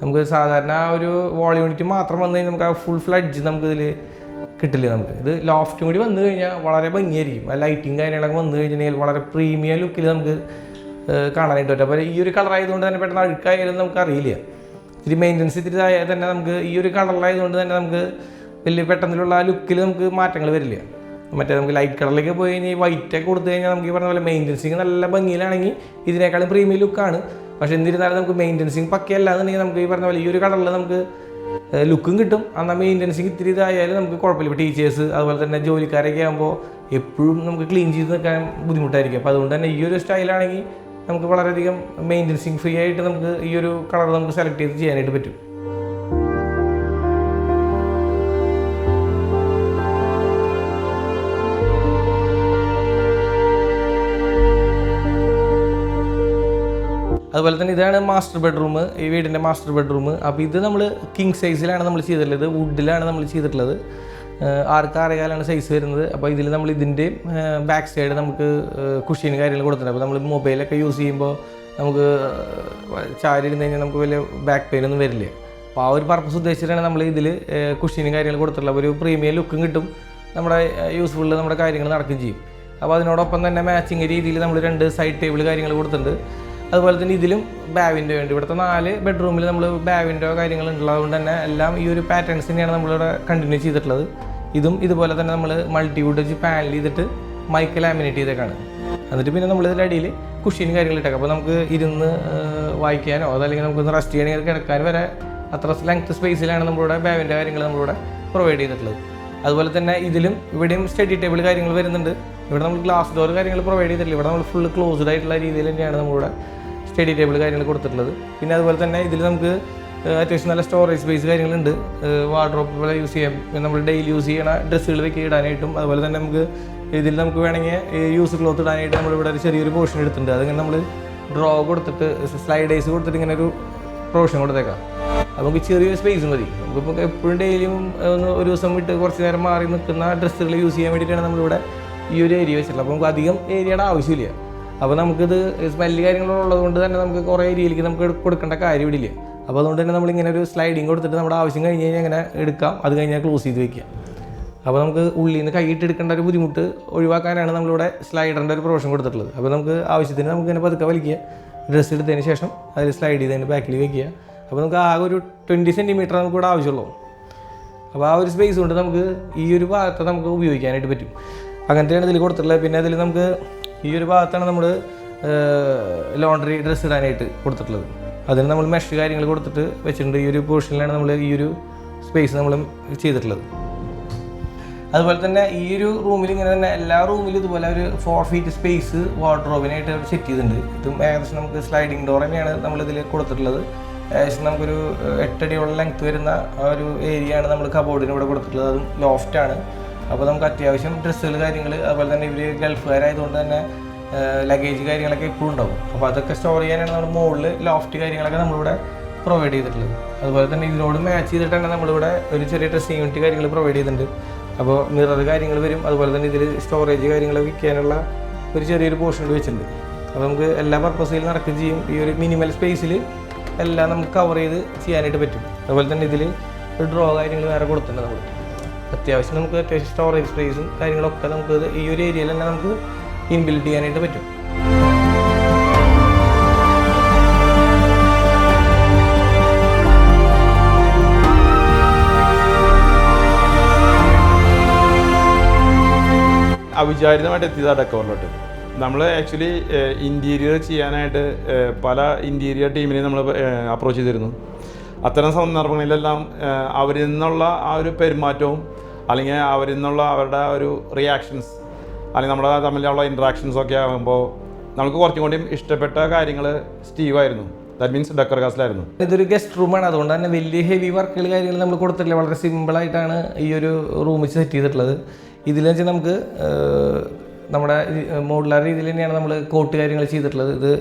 Speaker 2: നമുക്ക് സാധാരണ ആ ഒരു വാൾ യൂണിറ്റ് മാത്രം വന്നു കഴിഞ്ഞാൽ നമുക്ക് ആ ഫുൾ ഫ്ലഡ്ജ് നമുക്കിതിൽ കിട്ടില്ല നമുക്ക്. ഇത് ലോഫ്റ്റും കൂടി വന്നു കഴിഞ്ഞാൽ വളരെ ഭംഗിയായിരിക്കും. ആ ലൈറ്റിങ് കാര്യങ്ങളൊക്കെ വന്നു കഴിഞ്ഞിട്ടുണ്ടെങ്കിൽ വളരെ പ്രീമിയം ലുക്കിൽ നമുക്ക് കാണാനായിട്ട് പറ്റും. അപ്പോൾ ഈ ഒരു കളറായതുകൊണ്ട് തന്നെ പെട്ടെന്ന് അഴുക്കായാലും നമുക്ക് അറിയില്ല. ഇത്തിരി മെയിൻ്റനൻസ് ഇത്തിരി ആയാൽ തന്നെ നമുക്ക് ഈ ഒരു കളറിലായതുകൊണ്ട് തന്നെ നമുക്ക് വലിയ പെട്ടെന്നുള്ള ആ ലുക്കിൽ നമുക്ക് മാറ്റങ്ങൾ വരില്ല. മറ്റേ നമുക്ക് ലൈറ്റ് കളറിലേക്ക് പോയി കഴിഞ്ഞാൽ വൈറ്റൊക്കെ കൊടുത്തു കഴിഞ്ഞാൽ നമുക്ക് ഈ പറഞ്ഞ പോലെ മെയിൻ്റനൻസിങ് നല്ല ഭംഗിയിലാണെങ്കിൽ ഇതിനേക്കാളും പ്രീമിയം ലുക്കാണ്. പക്ഷേ എന്നിരുന്നാലും നമുക്ക് മെയിൻ്റനൻസിങ് പക്കയല്ല എന്നുണ്ടെങ്കിൽ നമുക്ക് ഈ പറഞ്ഞ പോലെ ഈ ഒരു കളറിൽ നമുക്ക് ലുക്കും കിട്ടും. എന്നാൽ മെയിൻ്റനൻസിങ് ഇത്തിരി ഇതായാലും നമുക്ക് കുഴപ്പമില്ല. ഇപ്പോൾ ടീച്ചേഴ്സ് അതുപോലെ തന്നെ ജോലിക്കാരൊക്കെ ആകുമ്പോൾ എപ്പോഴും നമുക്ക് ക്ലീൻ ചെയ്ത് നിൽക്കാൻ ബുദ്ധിമുട്ടായിരിക്കും. അപ്പോൾ അതുകൊണ്ട് തന്നെ ഈ ഒരു സ്റ്റൈലാണെങ്കിൽ നമുക്ക് വളരെയധികം മെയിൻ്റനൻസിങ് ഫ്രീ ആയിട്ട് നമുക്ക് ഈ ഒരു കളർ നമുക്ക് സെലക്ട് ചെയ്ത് ചെയ്യാനായിട്ട് പറ്റും. അതുപോലെ തന്നെ ഇതാണ് മാസ്റ്റർ ബെഡ്റൂം, ഈ വീടിൻ്റെ മാസ്റ്റർ ബെഡ്റൂം. അപ്പോൾ ഇത് നമ്മൾ കിങ് സൈസിലാണ് നമ്മൾ ചെയ്തിട്ടുള്ളത്, വുഡിലാണ് നമ്മൾ ചെയ്തിട്ടുള്ളത്. 6'6" സൈസ് വരുന്നത്. അപ്പോൾ ഇതിൽ നമ്മൾ ഇതിൻ്റെയും ബാക്ക് സൈഡ് നമുക്ക് കുഷ്യൻ കാര്യങ്ങൾ കൊടുത്തിട്ടുണ്ട്. അപ്പോൾ നമ്മൾ മൊബൈലൊക്കെ യൂസ് ചെയ്യുമ്പോൾ നമുക്ക് ചാരി ഇരുന്ന് കഴിഞ്ഞാൽ നമുക്ക് വലിയ ബാക്ക് പെയിൻ ഒന്നും വരില്ല. അപ്പോൾ ആ ഒരു പർപ്പസ് ഉദ്ദേശിച്ചിട്ടാണ് നമ്മൾ ഇതിൽ കുഷ്യനും കാര്യങ്ങൾ കൊടുത്തിട്ടുള്ളത്. ഒരു പ്രീമിയം ലുക്കും കിട്ടും, നമ്മുടെ യൂസ്ഫുള്ള് നമ്മുടെ കാര്യങ്ങൾ നടക്കുകയും ചെയ്യും. അപ്പോൾ അതിനോടൊപ്പം തന്നെ മാച്ചിങ് രീതിയിൽ നമ്മൾ 2 സൈഡ് ടേബിൾ കാര്യങ്ങൾ കൊടുത്തിട്ടുണ്ട്. അതുപോലെ തന്നെ ഇതിലും ബാവിൻ്റെ വേണ്ടി ഇവിടുത്തെ 4 ബെഡ്റൂമിൽ നമ്മൾ ബാവിൻ്റെ കാര്യങ്ങൾ ഉള്ളതുകൊണ്ട് തന്നെ എല്ലാം ഈ ഒരു പാറ്റേൺസ് തന്നെയാണ് നമ്മളിവിടെ കണ്ടിന്യൂ ചെയ്തിട്ടുള്ളത്. ഇതും ഇതുപോലെ തന്നെ നമ്മൾ മൾട്ടിവുഡ് വെച്ച് പാനൽ ചെയ്തിട്ട് മൈക്ക് ലാമിനേറ്റ് ചെയ്തേക്കാണ്. എന്നിട്ട് പിന്നെ നമ്മൾ ഇതിൻ്റെ അടിയിൽ കുഷ്യനും കാര്യങ്ങൾ ഇട്ടേക്കാം. അപ്പോൾ നമുക്ക് ഇരുന്ന് വായിക്കാനോ അതല്ലെങ്കിൽ നമുക്കൊന്ന് റെസ്റ്റ് ചെയ്യണമെങ്കിൽ കിടക്കാൻ വരെ അത്ര ലെങ്ത് സ്പേസിലാണ് നമ്മളിവിടെ ബാവിൻ്റെ കാര്യങ്ങൾ നമ്മളിവിടെ പ്രൊവൈഡ് ചെയ്തിട്ടുള്ളത്. അതുപോലെ തന്നെ ഇതിലും ഇവിടെയും സ്റ്റഡി ടേബിൾ കാര്യങ്ങൾ വരുന്നുണ്ട്. ഇവിടെ നമ്മൾ ഗ്ലാസ് ഡോർ കാര്യങ്ങൾ പ്രൊവൈഡ് ചെയ്തിട്ടില്ല. ഇവിടെ നമ്മൾ ഫുള്ള് ക്ലോസ്ഡ് ആയിട്ടുള്ള രീതിയിൽ തന്നെയാണ് നമ്മളിവിടെ സ്റ്റഡി ടേബിൾ കാര്യങ്ങൾ കൊടുത്തിട്ടുള്ളത്. പിന്നെ അതുപോലെ തന്നെ ഇതിൽ നമുക്ക് അത്യാവശ്യം നല്ല സ്റ്റോറേജ് സ്പേസ് കാര്യങ്ങളുണ്ട്. വാർഡ്രോബ് പോലെ യൂസ് ചെയ്യാം. നമ്മൾ ഡെയിലി യൂസ് ചെയ്യണ ഡ്രസ്സുകൾ വെക്കി ഇടാനായിട്ടും അതുപോലെ തന്നെ നമുക്ക് ഇതിൽ നമുക്ക് വേണമെങ്കിൽ യൂസ് ക്ലോത്ത് ഇടാനായിട്ട് നമ്മളിവിടെ ഒരു ചെറിയൊരു പോർഷൻ എടുത്തിട്ടുണ്ട്. അതിങ്ങനെ നമ്മൾ ഡ്രോ കൊടുത്തിട്ട് സ്ലൈഡേഴ്സ് കൊടുത്തിട്ട് ഇങ്ങനെ ഒരു പോർഷൻ കൊടുത്തേക്കാം. അപ്പോൾ നമുക്ക് ചെറിയൊരു സ്പേസ് മതി. നമുക്കിപ്പോൾ എപ്പോഴും ഡെയിലിയും ഒരു ദിവസം വിട്ട് കുറച്ച് നേരം മാറി നിൽക്കുന്ന ഡ്രസ്സുകൾ യൂസ് ചെയ്യാൻ വേണ്ടിയിട്ടാണ് നമ്മളിവിടെ ഈ ഒരു ഏരിയ വെച്ചിട്ടുള്ളത്. അപ്പോൾ നമുക്ക് അധികം ഏരിയയുടെ ആവശ്യമില്ല. അപ്പോൾ നമുക്കിത് സ്മെല്ല് കാര്യങ്ങളുള്ളത് കൊണ്ട് തന്നെ നമുക്ക് കുറേ ഏരിയയിലേക്ക് നമുക്ക് കൊടുക്കേണ്ട കാര്യം ഇടില്ല. അപ്പോൾ അതുകൊണ്ട് തന്നെ നമ്മളിങ്ങനെ ഒരു സ്ലൈഡിങ് കൊടുത്തിട്ട് നമ്മുടെ ആവശ്യം കഴിഞ്ഞ് കഴിഞ്ഞാൽ അങ്ങനെ എടുക്കാം, അത് കഴിഞ്ഞാൽ ക്ലോസ് ചെയ്ത് വയ്ക്കാം. അപ്പോൾ നമുക്ക് ഉള്ളിൽ നിന്ന് കൈയിട്ട് എടുക്കേണ്ട ഒരു ബുദ്ധിമുട്ട് ഒഴിവാക്കാനാണ് നമ്മളിവിടെ സ്ലൈഡറിൻ്റെ ഒരു പ്രൊവിഷൻ കൊടുത്തിട്ടുള്ളത്. അപ്പോൾ നമുക്ക് ആവശ്യത്തിന് നമുക്ക് ഇങ്ങനെ പതുക്കെ വലിക്കുക, ഡ്രസ്സ് എടുത്തതിന് ശേഷം അതിൽ സ്ലൈഡ് ചെയ്തതിന് ബാക്കിൽ വയ്ക്കുക. അപ്പോൾ നമുക്ക് ആകെ ഒരു 20 സെൻറ്റിമീറ്റർ നമുക്ക് ഇവിടെ ആവശ്യമുള്ളൂ. അപ്പോൾ ആ ഒരു സ്പേസ് കൊണ്ട് നമുക്ക് ഈ ഒരു ഭാഗത്ത് നമുക്ക് ഉപയോഗിക്കാനായിട്ട് പറ്റും. അങ്ങനത്തെയാണ് ഇതിൽ കൊടുത്തിട്ടുള്ളത്. പിന്നെ അതിൽ നമുക്ക് ഈ ഒരു ഭാഗത്താണ് നമ്മൾ ലോണ്ടറി ഡ്രസ്സ് ഇടാനായിട്ട് കൊടുത്തിട്ടുള്ളത്. അതിന് നമ്മൾ മെഷ് കാര്യങ്ങൾ കൊടുത്തിട്ട് വെച്ചിട്ടുണ്ട്. ഈ ഒരു പോർഷനിലാണ് നമ്മൾ ഈ ഒരു സ്പേസ് നമ്മൾ ചെയ്തിട്ടുള്ളത്. അതുപോലെ തന്നെ ഈ ഒരു റൂമിൽ ഇങ്ങനെ തന്നെ എല്ലാ റൂമിലും ഇതുപോലെ ഒരു 4 ഫീറ്റ് സ്പേസ് വാർഡ്രോബിനായിട്ട് സെറ്റ് ചെയ്തിട്ടുണ്ട്. ഇതും ഏകദേശം നമുക്ക് സ്ലൈഡിങ് ഡോർ തന്നെയാണ് നമ്മളിതിൽ കൊടുത്തിട്ടുള്ളത്. ഏകദേശം നമുക്കൊരു 8 അടിയോളം ലെങ്ത് വരുന്ന ആ ഒരു ഏരിയയാണ് നമ്മൾ കബോർഡിന് ഇവിടെ കൊടുത്തിട്ടുള്ളത്. അതും ലോഫ്റ്റാണ്. അപ്പോൾ നമുക്ക് അത്യാവശ്യം ഡ്രസ്സുകൾ കാര്യങ്ങൾ അതുപോലെ തന്നെ ഇവർ ഗൾഫുകാരായതുകൊണ്ട് തന്നെ ലഗേജ് കാര്യങ്ങളൊക്കെ എപ്പോഴും ഉണ്ടാവും. അപ്പോൾ അതൊക്കെ സ്റ്റോർ ചെയ്യാനാണ് നമ്മൾ മുകളിൽ ലോഫ്റ്റ് കാര്യങ്ങളൊക്കെ നമ്മളിവിടെ പ്രൊവൈഡ് ചെയ്തിട്ടുള്ളത്. അതുപോലെ തന്നെ ഇതിനോട് മാച്ച് ചെയ്തിട്ടാണ് നമ്മളിവിടെ ഒരു ചെറിയ ഡ്രസ്സിംഗ് യൂണിറ്റ് കാര്യങ്ങൾ പ്രൊവൈഡ് ചെയ്തിട്ടുണ്ട്. അപ്പോൾ മിറർ കാര്യങ്ങൾ വരും. അതുപോലെ തന്നെ ഇതിൽ സ്റ്റോറേജ് കാര്യങ്ങൾ വയ്ക്കാനുള്ള ഒരു ചെറിയൊരു പോർഷൻ വെച്ചിട്ടുണ്ട്. അപ്പോൾ നമുക്ക് എല്ലാ പർപ്പസിലും നടക്കുകയും ചെയ്യും. ഈ ഒരു മിനിമൽ സ്പേസിൽ എല്ലാം നമുക്ക് കവർ ചെയ്ത് ചെയ്യാനായിട്ട് പറ്റും. അതുപോലെ തന്നെ ഇതിൽ ഒരു ഡ്രോ കാര്യങ്ങൾ വേറെ കൊടുത്തിട്ടുണ്ട്. നമ്മൾ അത്യാവശ്യം സ്റ്റോറേജ് സ്പേസും കാര്യങ്ങളൊക്കെ നമുക്ക് ഈ ഒരു ഏരിയയിൽ തന്നെ നമുക്ക് ഇൻബിൽഡ് ചെയ്യാനായിട്ട് പറ്റും.
Speaker 1: അവിചാരിതമായിട്ട് എത്തിയതാണ് ഡെക്കോറിലോട്ട്. നമ്മൾ ആക്ച്വലി ഇൻറ്റീരിയർ ചെയ്യാനായിട്ട് പല ഇൻറ്റീരിയർ ടീമിനെ നമ്മൾ അപ്രോച്ച് ചെയ്തിരുന്നു. അത്തരം സന്ദർഭങ്ങളിലെല്ലാം അവരിൽ നിന്നുള്ള ആ ഒരു പെരുമാറ്റവും അല്ലെങ്കിൽ അവരിൽ നിന്നുള്ള അവരുടെ ഒരു റിയാക്ഷൻസ് അല്ലെങ്കിൽ നമ്മുടെ തമ്മിലുള്ള ഇൻട്രാക്ഷൻസൊക്കെ ആകുമ്പോൾ നമുക്ക് കുറച്ചും കൂടി ഇഷ്ടപ്പെട്ട കാര്യങ്ങൾ സ്റ്റീവായിരുന്നു. ദാറ്റ് മീൻസ് ഡെക്കർ കാസിലായിരുന്നു.
Speaker 2: ഇതൊരു ഗസ്റ്റ് റൂമാണ്, അതുകൊണ്ട് തന്നെ വലിയ ഹെവി വർക്കുകൾ കാര്യങ്ങൾ നമ്മൾ കൊടുത്തിട്ടില്ല. വളരെ സിമ്പിളായിട്ടാണ് ഈ ഒരു റൂം സെറ്റ് ചെയ്തിട്ടുള്ളത്. ഇതിലെന്ന് വെച്ചാൽ നമുക്ക് നമ്മുടെ മോഡുലാർ രീതിയിൽ തന്നെയാണ് നമ്മൾ കോട്ട് കാര്യങ്ങൾ ചെയ്തിട്ടുള്ളത്. ഇത്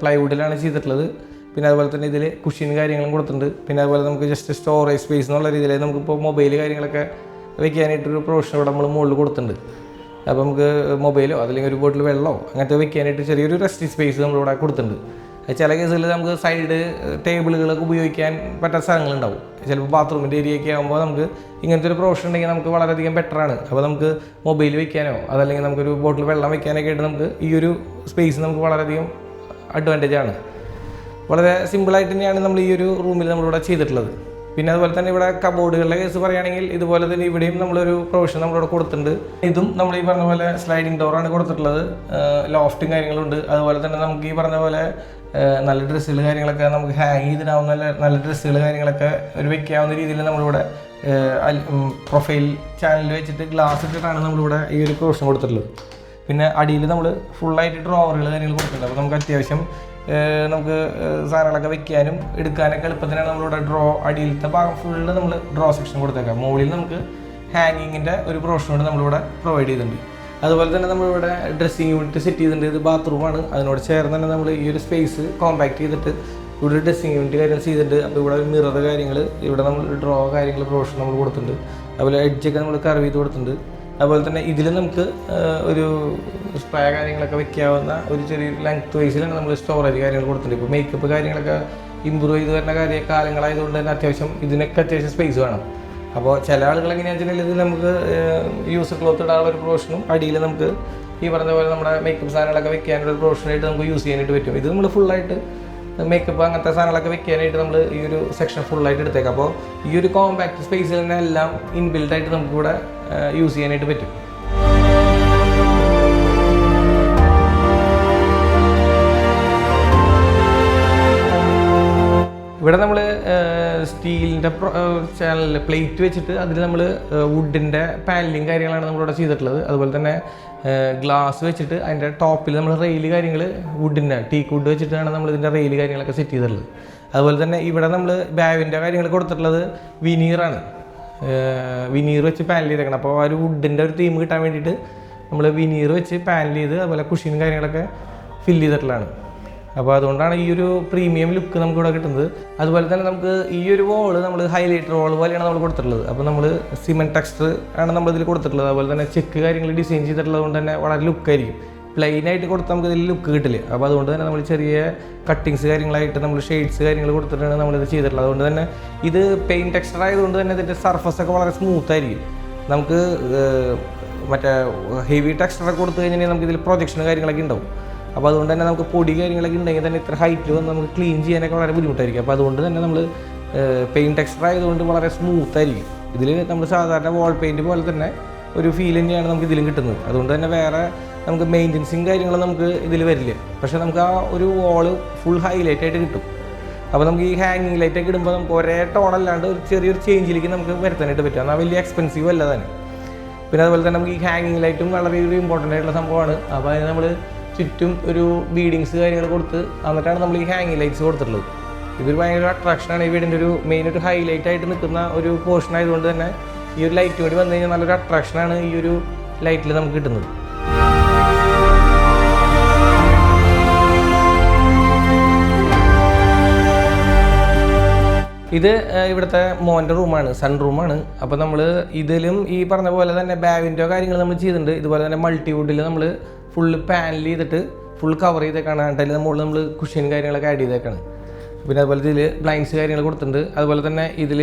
Speaker 2: പ്ലൈവുഡിലാണ് ചെയ്തിട്ടുള്ളത്. പിന്നെ അതുപോലെ തന്നെ ഇതിൽ കുഷ്യൻ കാര്യങ്ങളും കൊടുത്തിട്ടുണ്ട്. പിന്നെ അതുപോലെ നമുക്ക് ജസ്റ്റ് സ്റ്റോറേജ് സ്പേസ് എന്നുള്ള രീതിയിൽ നമുക്കിപ്പോൾ മൊബൈൽ കാര്യങ്ങളൊക്കെ വെക്കാനായിട്ടൊരു പ്രൊവിഷൻ ഇവിടെ നമ്മൾ മുകളിൽ കൊടുത്തിട്ടുണ്ട്. അപ്പോൾ നമുക്ക് മൊബൈലോ അതല്ലെങ്കിൽ ഒരു ബോട്ടിൽ വെള്ളമോ അങ്ങനത്തെ വെക്കാനായിട്ട് ചെറിയൊരു റെസ്റ്റ് സ്പേസ് നമ്മളിവിടെ കൊടുത്തിട്ടുണ്ട്. ചില കേസുകളിൽ നമുക്ക് സൈഡ് ടേബിളുകളൊക്കെ ഉപയോഗിക്കാൻ പറ്റാത്ത സ്ഥലങ്ങളുണ്ടാവും. ചിലപ്പോൾ ബാത്റൂമിൻ്റെ ഏരിയയൊക്കെ ആകുമ്പോൾ നമുക്ക് ഇങ്ങനത്തെ ഒരു പ്രൊവിഷൻ ഉണ്ടെങ്കിൽ നമുക്ക് വളരെയധികം ബെറ്ററാണ്. അപ്പോൾ നമുക്ക് മൊബൈൽ വെക്കാനോ അതല്ലെങ്കിൽ നമുക്കൊരു ബോട്ടിൽ വെള്ളം വെക്കാനൊക്കെ ആയിട്ട് നമുക്ക് ഈ ഒരു സ്പേസ് നമുക്ക് വളരെയധികം അഡ്വാൻറ്റേജ് ആണ്. വളരെ സിമ്പിളായിട്ട് തന്നെയാണ് നമ്മൾ ഈ ഒരു റൂമിൽ നമ്മളിവിടെ ചെയ്തിട്ടുള്ളത്. പിന്നെ അതുപോലെ തന്നെ ഇവിടെ കബോർഡുകളുടെ കേസ് പറയുകയാണെങ്കിൽ ഇതുപോലെ തന്നെ ഇവിടെയും നമ്മളൊരു പ്രൊവിഷൻ നമ്മളിവിടെ കൊടുത്തിട്ടുണ്ട്. ഇതും നമ്മൾ ഈ പറഞ്ഞ പോലെ സ്ലൈഡിങ് ഡോറാണ് കൊടുത്തിട്ടുള്ളത്. ലോഫ്റ്റും കാര്യങ്ങളുണ്ട്. അതുപോലെ തന്നെ നമുക്ക് ഈ പറഞ്ഞ പോലെ നല്ല ഡ്രസ്സുകൾ കാര്യങ്ങളൊക്കെ നമുക്ക് ഹാങ് ചെയ്തിടാവുന്ന നല്ല ഡ്രസ്സുകൾ കാര്യങ്ങളൊക്കെ ഒരു വെക്കാവുന്ന രീതിയിൽ നമ്മളിവിടെ പ്രൊഫൈൽ ചാനലിൽ വെച്ചിട്ട് ഗ്ലാസ് ഇട്ടിട്ടാണ് നമ്മളിവിടെ ഈ ഒരു പ്രൊവിഷൻ കൊടുത്തിട്ടുള്ളത്. പിന്നെ അടിയിൽ നമ്മൾ ഫുള്ളായിട്ട് ഡ്രോവറുകൾ കാര്യങ്ങൾ കൊടുത്തിട്ടുണ്ട്. അപ്പോൾ നമുക്ക് അത്യാവശ്യം നമുക്ക് സാധനങ്ങളൊക്കെ വെക്കാനും എടുക്കാനൊക്കെ എളുപ്പത്തിനാണ് നമ്മളിവിടെ അടിയിലത്തെ ഭാഗം ഫുള്ള് നമ്മൾ ഡ്രോ സെക്ഷൻ കൊടുത്തേക്കാം. മുകളിൽ നമുക്ക് ഹാങ്ങിങ്ങിൻ്റെ ഒരു പ്രൊവിഷനോട് നമ്മളിവിടെ പ്രൊവൈഡ് ചെയ്തിട്ടുണ്ട്. അതുപോലെ തന്നെ നമ്മളിവിടെ ഡ്രസ്സിങ് യൂണിറ്റ് സെറ്റ് ചെയ്തിട്ടുണ്ട്. ഇത് ബാത്റൂമാണ്. അതിനോട് ചേർന്ന് തന്നെ നമ്മൾ ഈ ഒരു സ്പേസ് കോമ്പാക്ട് ചെയ്തിട്ട് ഇവിടെ ഡ്രസ്സിങ് യൂണിറ്റ് കാര്യങ്ങൾ ചെയ്തിട്ടുണ്ട്. അപ്പോൾ ഇവിടെ മിറർ കാര്യങ്ങൾ, ഇവിടെ നമ്മൾ ഡ്രോ കാര്യങ്ങൾ പ്രൊവിഷൻ നമ്മൾ കൊടുത്തിട്ടുണ്ട്. അതുപോലെ എഡ്ജൊക്കെ നമ്മൾ കർവ് ചെയ്ത് കൊടുത്തിട്ടുണ്ട്. അതുപോലെ തന്നെ ഇതിൽ നമുക്ക് ഒരു സ്പ്രേ കാര്യങ്ങളൊക്കെ വെക്കാവുന്ന ഒരു ചെറിയ ലെങ്ത് വൈസിലാണ് നമ്മൾ സ്റ്റോറേജ് കാര്യങ്ങൾ കൊടുത്തിട്ടുണ്ട്. ഇപ്പോൾ മേക്കപ്പ് കാര്യങ്ങളൊക്കെ ഇമ്പ്രൂവ് ചെയ്ത് വരുന്ന കാലങ്ങളായതുകൊണ്ട് തന്നെ ഇതിനൊക്കെ അത്യാവശ്യം സ്പേസ് വേണം. അപ്പോൾ ചില ആളുകൾ എങ്ങനെയാണെന്ന് വെച്ചാൽ ഇത് നമുക്ക് യൂസ് ക്ലോത്ത് ഇടാനുള്ള ഒരു പ്രൊവിഷനും അടിയിൽ നമുക്ക് ഈ പറഞ്ഞ പോലെ നമ്മുടെ മേക്കപ്പ് സാധനങ്ങളൊക്കെ വെക്കാനുള്ള ഒരു പ്രൊവിഷനായിട്ട് നമുക്ക് യൂസ് ചെയ്യാനായിട്ട് പറ്റും. ഇത് നമ്മൾ ഫുള്ളായിട്ട് മേക്കപ്പ് അങ്ങനത്തെ സാധനങ്ങളൊക്കെ വെക്കാനായിട്ട് നമ്മൾ ഈ ഒരു സെക്ഷൻ ഫുള്ളായിട്ട് എടുത്തേക്കാം. അപ്പോൾ ഈ ഒരു കോമ്പാക്ട് സ്പേസിൽ തന്നെ എല്ലാം ഇൻബിൽഡായിട്ട് നമുക്കിവിടെ യൂസ് ചെയ്യാനായിട്ട് പറ്റും. ഇവിടെ നമ്മൾ സ്റ്റീലിൻ്റെ ചാനലിൽ പ്ലേറ്റ് വെച്ചിട്ട് അതിൽ നമ്മൾ വുഡിൻ്റെ പാനലിങ് കാര്യങ്ങളാണ് നമ്മളിവിടെ ചെയ്തിട്ടുള്ളത്. അതുപോലെ തന്നെ ഗ്ലാസ് വെച്ചിട്ട് അതിൻ്റെ ടോപ്പിൽ നമ്മൾ റെയിൽ കാര്യങ്ങൾ വുഡിൻ്റെ ടീക്ക് വുഡ് വെച്ചിട്ടാണ് നമ്മൾ ഇതിൻ്റെ റെയിൽ കാര്യങ്ങളൊക്കെ സെറ്റ് ചെയ്തിട്ടുള്ളത്. അതുപോലെ തന്നെ ഇവിടെ നമ്മൾ ബാവിൻ്റെ കാര്യങ്ങൾ കൊടുത്തിട്ടുള്ളത് വിനീറാണ്. വിനീർ വെച്ച് പാനൽ ചെയ്തേക്കണം. അപ്പോൾ ആ ഒരു വുഡിൻ്റെ ഒരു തീം കിട്ടാൻ വേണ്ടിയിട്ട് നമ്മൾ വിനീർ വെച്ച് പാനൽ ചെയ്ത് അതുപോലെ കുഷനും കാര്യങ്ങളൊക്കെ ഫില്ല് ചെയ്തിട്ടുള്ളതാണ്. അപ്പോൾ അതുകൊണ്ടാണ് ഈ ഒരു പ്രീമിയം ലുക്ക് നമുക്കിവിടെ കിട്ടുന്നത്. അതുപോലെ തന്നെ നമുക്ക് ഈ ഒരു വോള് നമ്മൾ ഹൈലൈറ്റർ വോൾ പോലെയാണ് നമ്മൾ കൊടുത്തിട്ടുള്ളത്. അപ്പോൾ നമ്മൾ സിമെൻറ്റ് ടെക്സ്ചർ ആണ് നമ്മളിതിൽ കൊടുത്തിട്ടുള്ളത്. അതുപോലെ തന്നെ ചെക്ക് കാര്യങ്ങൾ ഡിസൈൻ ചെയ്തിട്ടുള്ളത് കൊണ്ട് തന്നെ വളരെ ലുക്കായിരിക്കും. പ്ലെയിനായിട്ട് കൊടുത്താൽ നമുക്ക് ഇതിൽ ലുക്ക് കിട്ടില്ല. അപ്പോൾ അതുകൊണ്ട് തന്നെ നമ്മൾ ചെറിയ കട്ടിങ്സ് കാര്യങ്ങളായിട്ട് നമ്മൾ ഷെയ്ഡ്സ് കാര്യങ്ങൾ കൊടുത്തിട്ടാണ് നമ്മളിത് ചെയ്തിട്ടുള്ളത്. അതുകൊണ്ട് തന്നെ ഇത് പെയിൻറ്റ് ടെക്സ്ചർ ആയതുകൊണ്ട് തന്നെ ഇതിൻ്റെ സർഫസൊക്കെ വളരെ സ്മൂത്തായിരിക്കും. നമുക്ക് മറ്റേ ഹെവി ടെക്സ്ചറൊക്കെ കൊടുത്തു കഴിഞ്ഞാൽ നമുക്ക് ഇതിൽ പ്രൊജക്ഷൻ കാര്യങ്ങളൊക്കെ ഉണ്ടാവും. അപ്പോൾ അതുകൊണ്ട് തന്നെ നമുക്ക് പൊടി കാര്യങ്ങളൊക്കെ ഉണ്ടെങ്കിൽ തന്നെ ഇത്ര ഹൈറ്റിൽ വന്ന് നമുക്ക് ക്ലീൻ ചെയ്യാനൊക്കെ വളരെ ബുദ്ധിമുട്ടായിരിക്കും. അപ്പോൾ അതുകൊണ്ട് തന്നെ നമ്മൾ പെയിൻറ്റ് ടെക്സ്ചർ ആയതുകൊണ്ട് വളരെ സ്മൂത്തായിരിക്കും. ഇതിൽ നമ്മൾ സാധാരണ വാൾ പെയിൻറ്റ് പോലെ തന്നെ ഒരു ഫീൽ തന്നെയാണ് നമുക്ക് ഇതിലും കിട്ടുന്നത്. അതുകൊണ്ട് തന്നെ വേറെ നമുക്ക് മെയിൻ്റനൻസിങ് കാര്യങ്ങൾ നമുക്ക് ഇതിൽ വരില്ല. പക്ഷേ നമുക്ക് ആ ഒരു വാള് ഫുൾ ഹൈലൈറ്റ് ആയിട്ട് കിട്ടും. അപ്പോൾ നമുക്ക് ഈ ഹാങ്ങിങ് ലൈറ്റൊക്കെ ഇടുമ്പോൾ നമുക്ക് ഒരേ ടോണല്ലാണ്ട് ഒരു ചെറിയൊരു ചേഞ്ചിലേക്ക് നമുക്ക് വരുത്താനായിട്ട് പറ്റും. എന്നാൽ വലിയ എക്സ്പെൻസീവ് അല്ല തന്നെ. പിന്നെ അതുപോലെ തന്നെ നമുക്ക് ഈ ഹാങ്ങിങ് ലൈറ്റും വളരെ ഒരു ഇമ്പോർട്ടൻ്റ് ആയിട്ടുള്ള സംഭവമാണ്. അപ്പോൾ അതിന് നമ്മൾ ചുറ്റും ഒരു ബീഡിങ്സ് കാര്യങ്ങൾ കൊടുത്ത് എന്നിട്ടാണ് നമ്മൾ ഈ ഹാങ്ങിങ് ലൈറ്റ്സ് കൊടുത്തിട്ടുള്ളത്. ഇതൊരു ഭയങ്കര അട്രാക്ഷനാണ്. ഈ വീടിൻ്റെ ഒരു മെയിൻ ഒരു ഹൈലൈറ്റ് ആയിട്ട് നിൽക്കുന്ന ഒരു പോർഷൻ ആയതുകൊണ്ട് തന്നെ ഈ ഒരു ലൈറ്റ് കൂടി വന്നു കഴിഞ്ഞാൽ നല്ലൊരു അട്രാക്ഷനാണ് ഈ ഒരു ലൈറ്റിൽ നമുക്ക് കിട്ടുന്നത്. ഇത് ഇവിടുത്തെ മോൻ്റെ റൂമാണ്, സൺ റൂമാണ്. അപ്പോൾ നമ്മൾ ഇതിലും ഈ പറഞ്ഞ പോലെ തന്നെ ബാവിൻ്റെ കാര്യങ്ങൾ നമ്മൾ ചെയ്തിട്ടുണ്ട്. ഇതുപോലെ തന്നെ മൾട്ടിവുഡിൽ നമ്മൾ ഫുള്ള് പാനൽ ചെയ്തിട്ട് ഫുൾ കവർ ചെയ്തേക്കാണ്. അതിൽ മുകളിൽ നമ്മൾ കുഷ്യൻ കാര്യങ്ങളൊക്കെ ആഡ് ചെയ്തേക്കാണ്. പിന്നെ അതുപോലെ ഇതിൽ ബ്ലൈൻഡ്സ് കാര്യങ്ങൾ കൊടുത്തിട്ടുണ്ട്. അതുപോലെ തന്നെ ഇതിൽ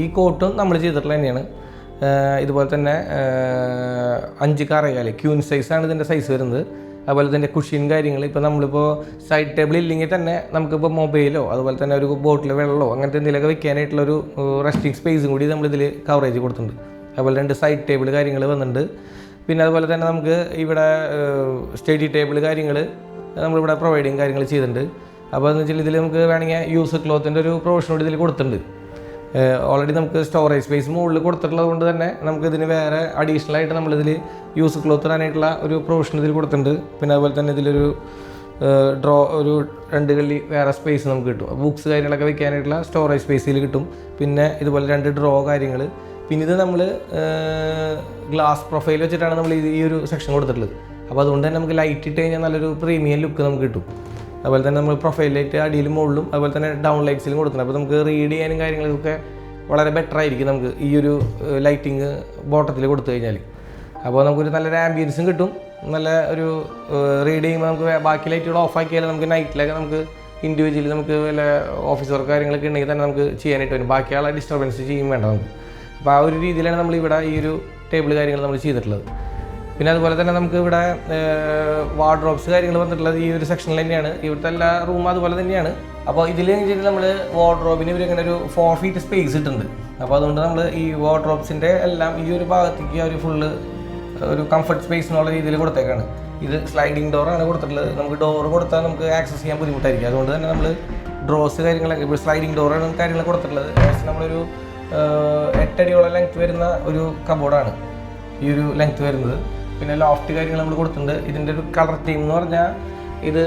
Speaker 2: ഈ കോട്ടും നമ്മൾ ചെയ്തിട്ടുള്ള തന്നെയാണ്. ഇതുപോലെ തന്നെ 5 ക്യൂൻ സൈസാണ് ഇതിൻ്റെ സൈസ് വരുന്നത്. അതുപോലെ തന്നെ കുഷ്യൻ കാര്യങ്ങൾ ഇപ്പോൾ നമ്മളിപ്പോൾ സൈഡ് ടേബിൾ ഇല്ലെങ്കിൽ തന്നെ നമുക്കിപ്പോൾ മൊബൈലോ അതുപോലെ തന്നെ ഒരു ബോട്ടിൽ വെള്ളമോ അങ്ങനത്തെ എന്തെങ്കിലുമൊക്കെ വെക്കാനായിട്ടുള്ളൊരു റെസ്റ്റിംഗ് സ്പേസും കൂടി നമ്മളിതിൽ കവറേജ് കൊടുത്തിട്ടുണ്ട്. അതുപോലെ 2 സൈഡ് ടേബിൾ കാര്യങ്ങൾ വന്നിട്ടുണ്ട്. പിന്നെ അതുപോലെ തന്നെ നമുക്ക് ഇവിടെ സ്റ്റഡി ടേബിൾ കാര്യങ്ങൾ നമ്മളിവിടെ പ്രൊവൈഡിങ് കാര്യങ്ങൾ ചെയ്തിട്ടുണ്ട്. അപ്പോൾ എന്ന് വെച്ചാൽ ഇതിൽ നമുക്ക് വേണമെങ്കിൽ യൂസ് ക്ലോത്തിൻ്റെ ഒരു പ്രൊവിഷനോട് ഇതിൽ കൊടുത്തിട്ടുണ്ട്. ഓൾറെഡി നമുക്ക് സ്റ്റോറേജ് സ്പേസ് മുകളിൽ കൊടുത്തിട്ടുള്ളത് കൊണ്ട് തന്നെ നമുക്കിതിന് വേറെ അഡീഷണൽ ആയിട്ട് നമ്മളിതിൽ യൂസ് ക്ലോത്ത് ഇടാനായിട്ടുള്ള ഒരു പ്രൊവിഷൻ ഇതിൽ കൊടുത്തിട്ടുണ്ട്. പിന്നെ അതുപോലെ തന്നെ ഇതിലൊരു ഒരു 2 കള്ളി വേറെ സ്പേസ് നമുക്ക് കിട്ടും. ബുക്സ് കാര്യങ്ങളൊക്കെ വെക്കാനായിട്ടുള്ള സ്റ്റോറേജ് സ്പേസിൽ കിട്ടും. പിന്നെ ഇതുപോലെ 2 ഡ്രോ കാര്യങ്ങൾ. പിന്നെ ഇത് നമ്മൾ ഗ്ലാസ് പ്രൊഫൈൽ വെച്ചിട്ടാണ് നമ്മൾ ഈ ഒരു സെക്ഷൻ കൊടുത്തിട്ടുള്ളത്. അപ്പോൾ അതുകൊണ്ട് തന്നെ നമുക്ക് ലൈറ്റ് ഇട്ട് കഴിഞ്ഞാൽ നല്ലൊരു പ്രീമിയം ലുക്ക് നമുക്ക് കിട്ടും. അതുപോലെ തന്നെ നമ്മൾ പ്രൊഫൈൽ ലൈറ്റ് അടിയിലും മുകളിലും അതുപോലെ തന്നെ ഡൗൺ ലൈറ്റ്സിലും കൊടുക്കുന്നത്. അപ്പോൾ നമുക്ക് റീഡ് ചെയ്യാനും കാര്യങ്ങൾക്കൊക്കെ വളരെ ബെറ്റർ ആയിരിക്കും നമുക്ക് ഈ ഒരു ലൈറ്റിങ് ബോട്ടത്തിൽ കൊടുത്തു കഴിഞ്ഞാൽ. അപ്പോൾ നമുക്കൊരു നല്ലൊരു ആംബിയൻസും കിട്ടും. നല്ല ഒരു റീഡ് ചെയ്യുമ്പോൾ നമുക്ക് ബാക്കി ലൈറ്റുകൾ ഓഫ് ആക്കിയാൽ നമുക്ക് നൈറ്റിലൊക്കെ നമുക്ക് ഇൻഡിവിജ്വലി നമുക്ക് വല്ല ഓഫീസ് വർക്ക് കാര്യങ്ങളൊക്കെ ഉണ്ടെങ്കിൽ തന്നെ നമുക്ക് ചെയ്യാനായിട്ട് വരും. ബാക്കിയുള്ള ഡിസ്റ്റർബൻസ് ചെയ്യും വേണ്ട നമുക്ക്. അപ്പോൾ ആ ഒരു രീതിയിലാണ് നമ്മളിവിടെ ഈ ഒരു ടേബിൾ കാര്യങ്ങൾ നമ്മൾ ചെയ്തിട്ടുള്ളത്. പിന്നെ അതുപോലെ തന്നെ നമുക്ക് ഇവിടെ വാർഡ്രോബ്സ് കാര്യങ്ങൾ വന്നിട്ടുള്ളത് ഈ ഒരു സെക്ഷനിൽ തന്നെയാണ്. ഇവിടുത്തെ എല്ലാ റൂം അതുപോലെ തന്നെയാണ്. അപ്പോൾ ഇതിൽ കഴിഞ്ഞിട്ട് നമ്മൾ വാർഡ്രോബിന് ഇവരിങ്ങനെ ഒരു 4 feet സ്പേസ് ഇട്ടുണ്ട്. അപ്പോൾ അതുകൊണ്ട് നമ്മൾ ഈ വാർഡ്രോബ്സിൻ്റെ എല്ലാം ഈ ഒരു ഭാഗത്തേക്ക് ഒരു ഫുള്ള് ഒരു കംഫർട്ട് സ്പേസ് എന്നുള്ള രീതിയിൽ കൊടുത്തേക്കാണ്. ഇത് സ്ലൈഡിങ് ഡോറാണ് കൊടുത്തിട്ടുള്ളത്. നമുക്ക് ഡോർ കൊടുത്താൽ നമുക്ക് ആക്സസ് ചെയ്യാൻ ബുദ്ധിമുട്ടായിരിക്കും. അതുകൊണ്ട് തന്നെ നമ്മൾ ഡ്രോസ് കാര്യങ്ങളൊക്കെ ഇപ്പോൾ സ്ലൈഡിങ് ഡോറാണ് കാര്യങ്ങൾ കൊടുത്തിട്ടുള്ളത്. ഏകദേശം നമ്മളൊരു 8 അടിയോളം ലെങ്ത് വരുന്ന ഒരു കബോർഡാണ് ഈ ഒരു ലെങ്ത് വരുന്നത്. പിന്നെ ലോഫ്റ്റ് കാര്യങ്ങൾ നമ്മൾ കൊടുത്തിട്ടുണ്ട്. ഇതിൻ്റെ ഒരു കളർ തീം എന്ന് പറഞ്ഞാൽ ഇത്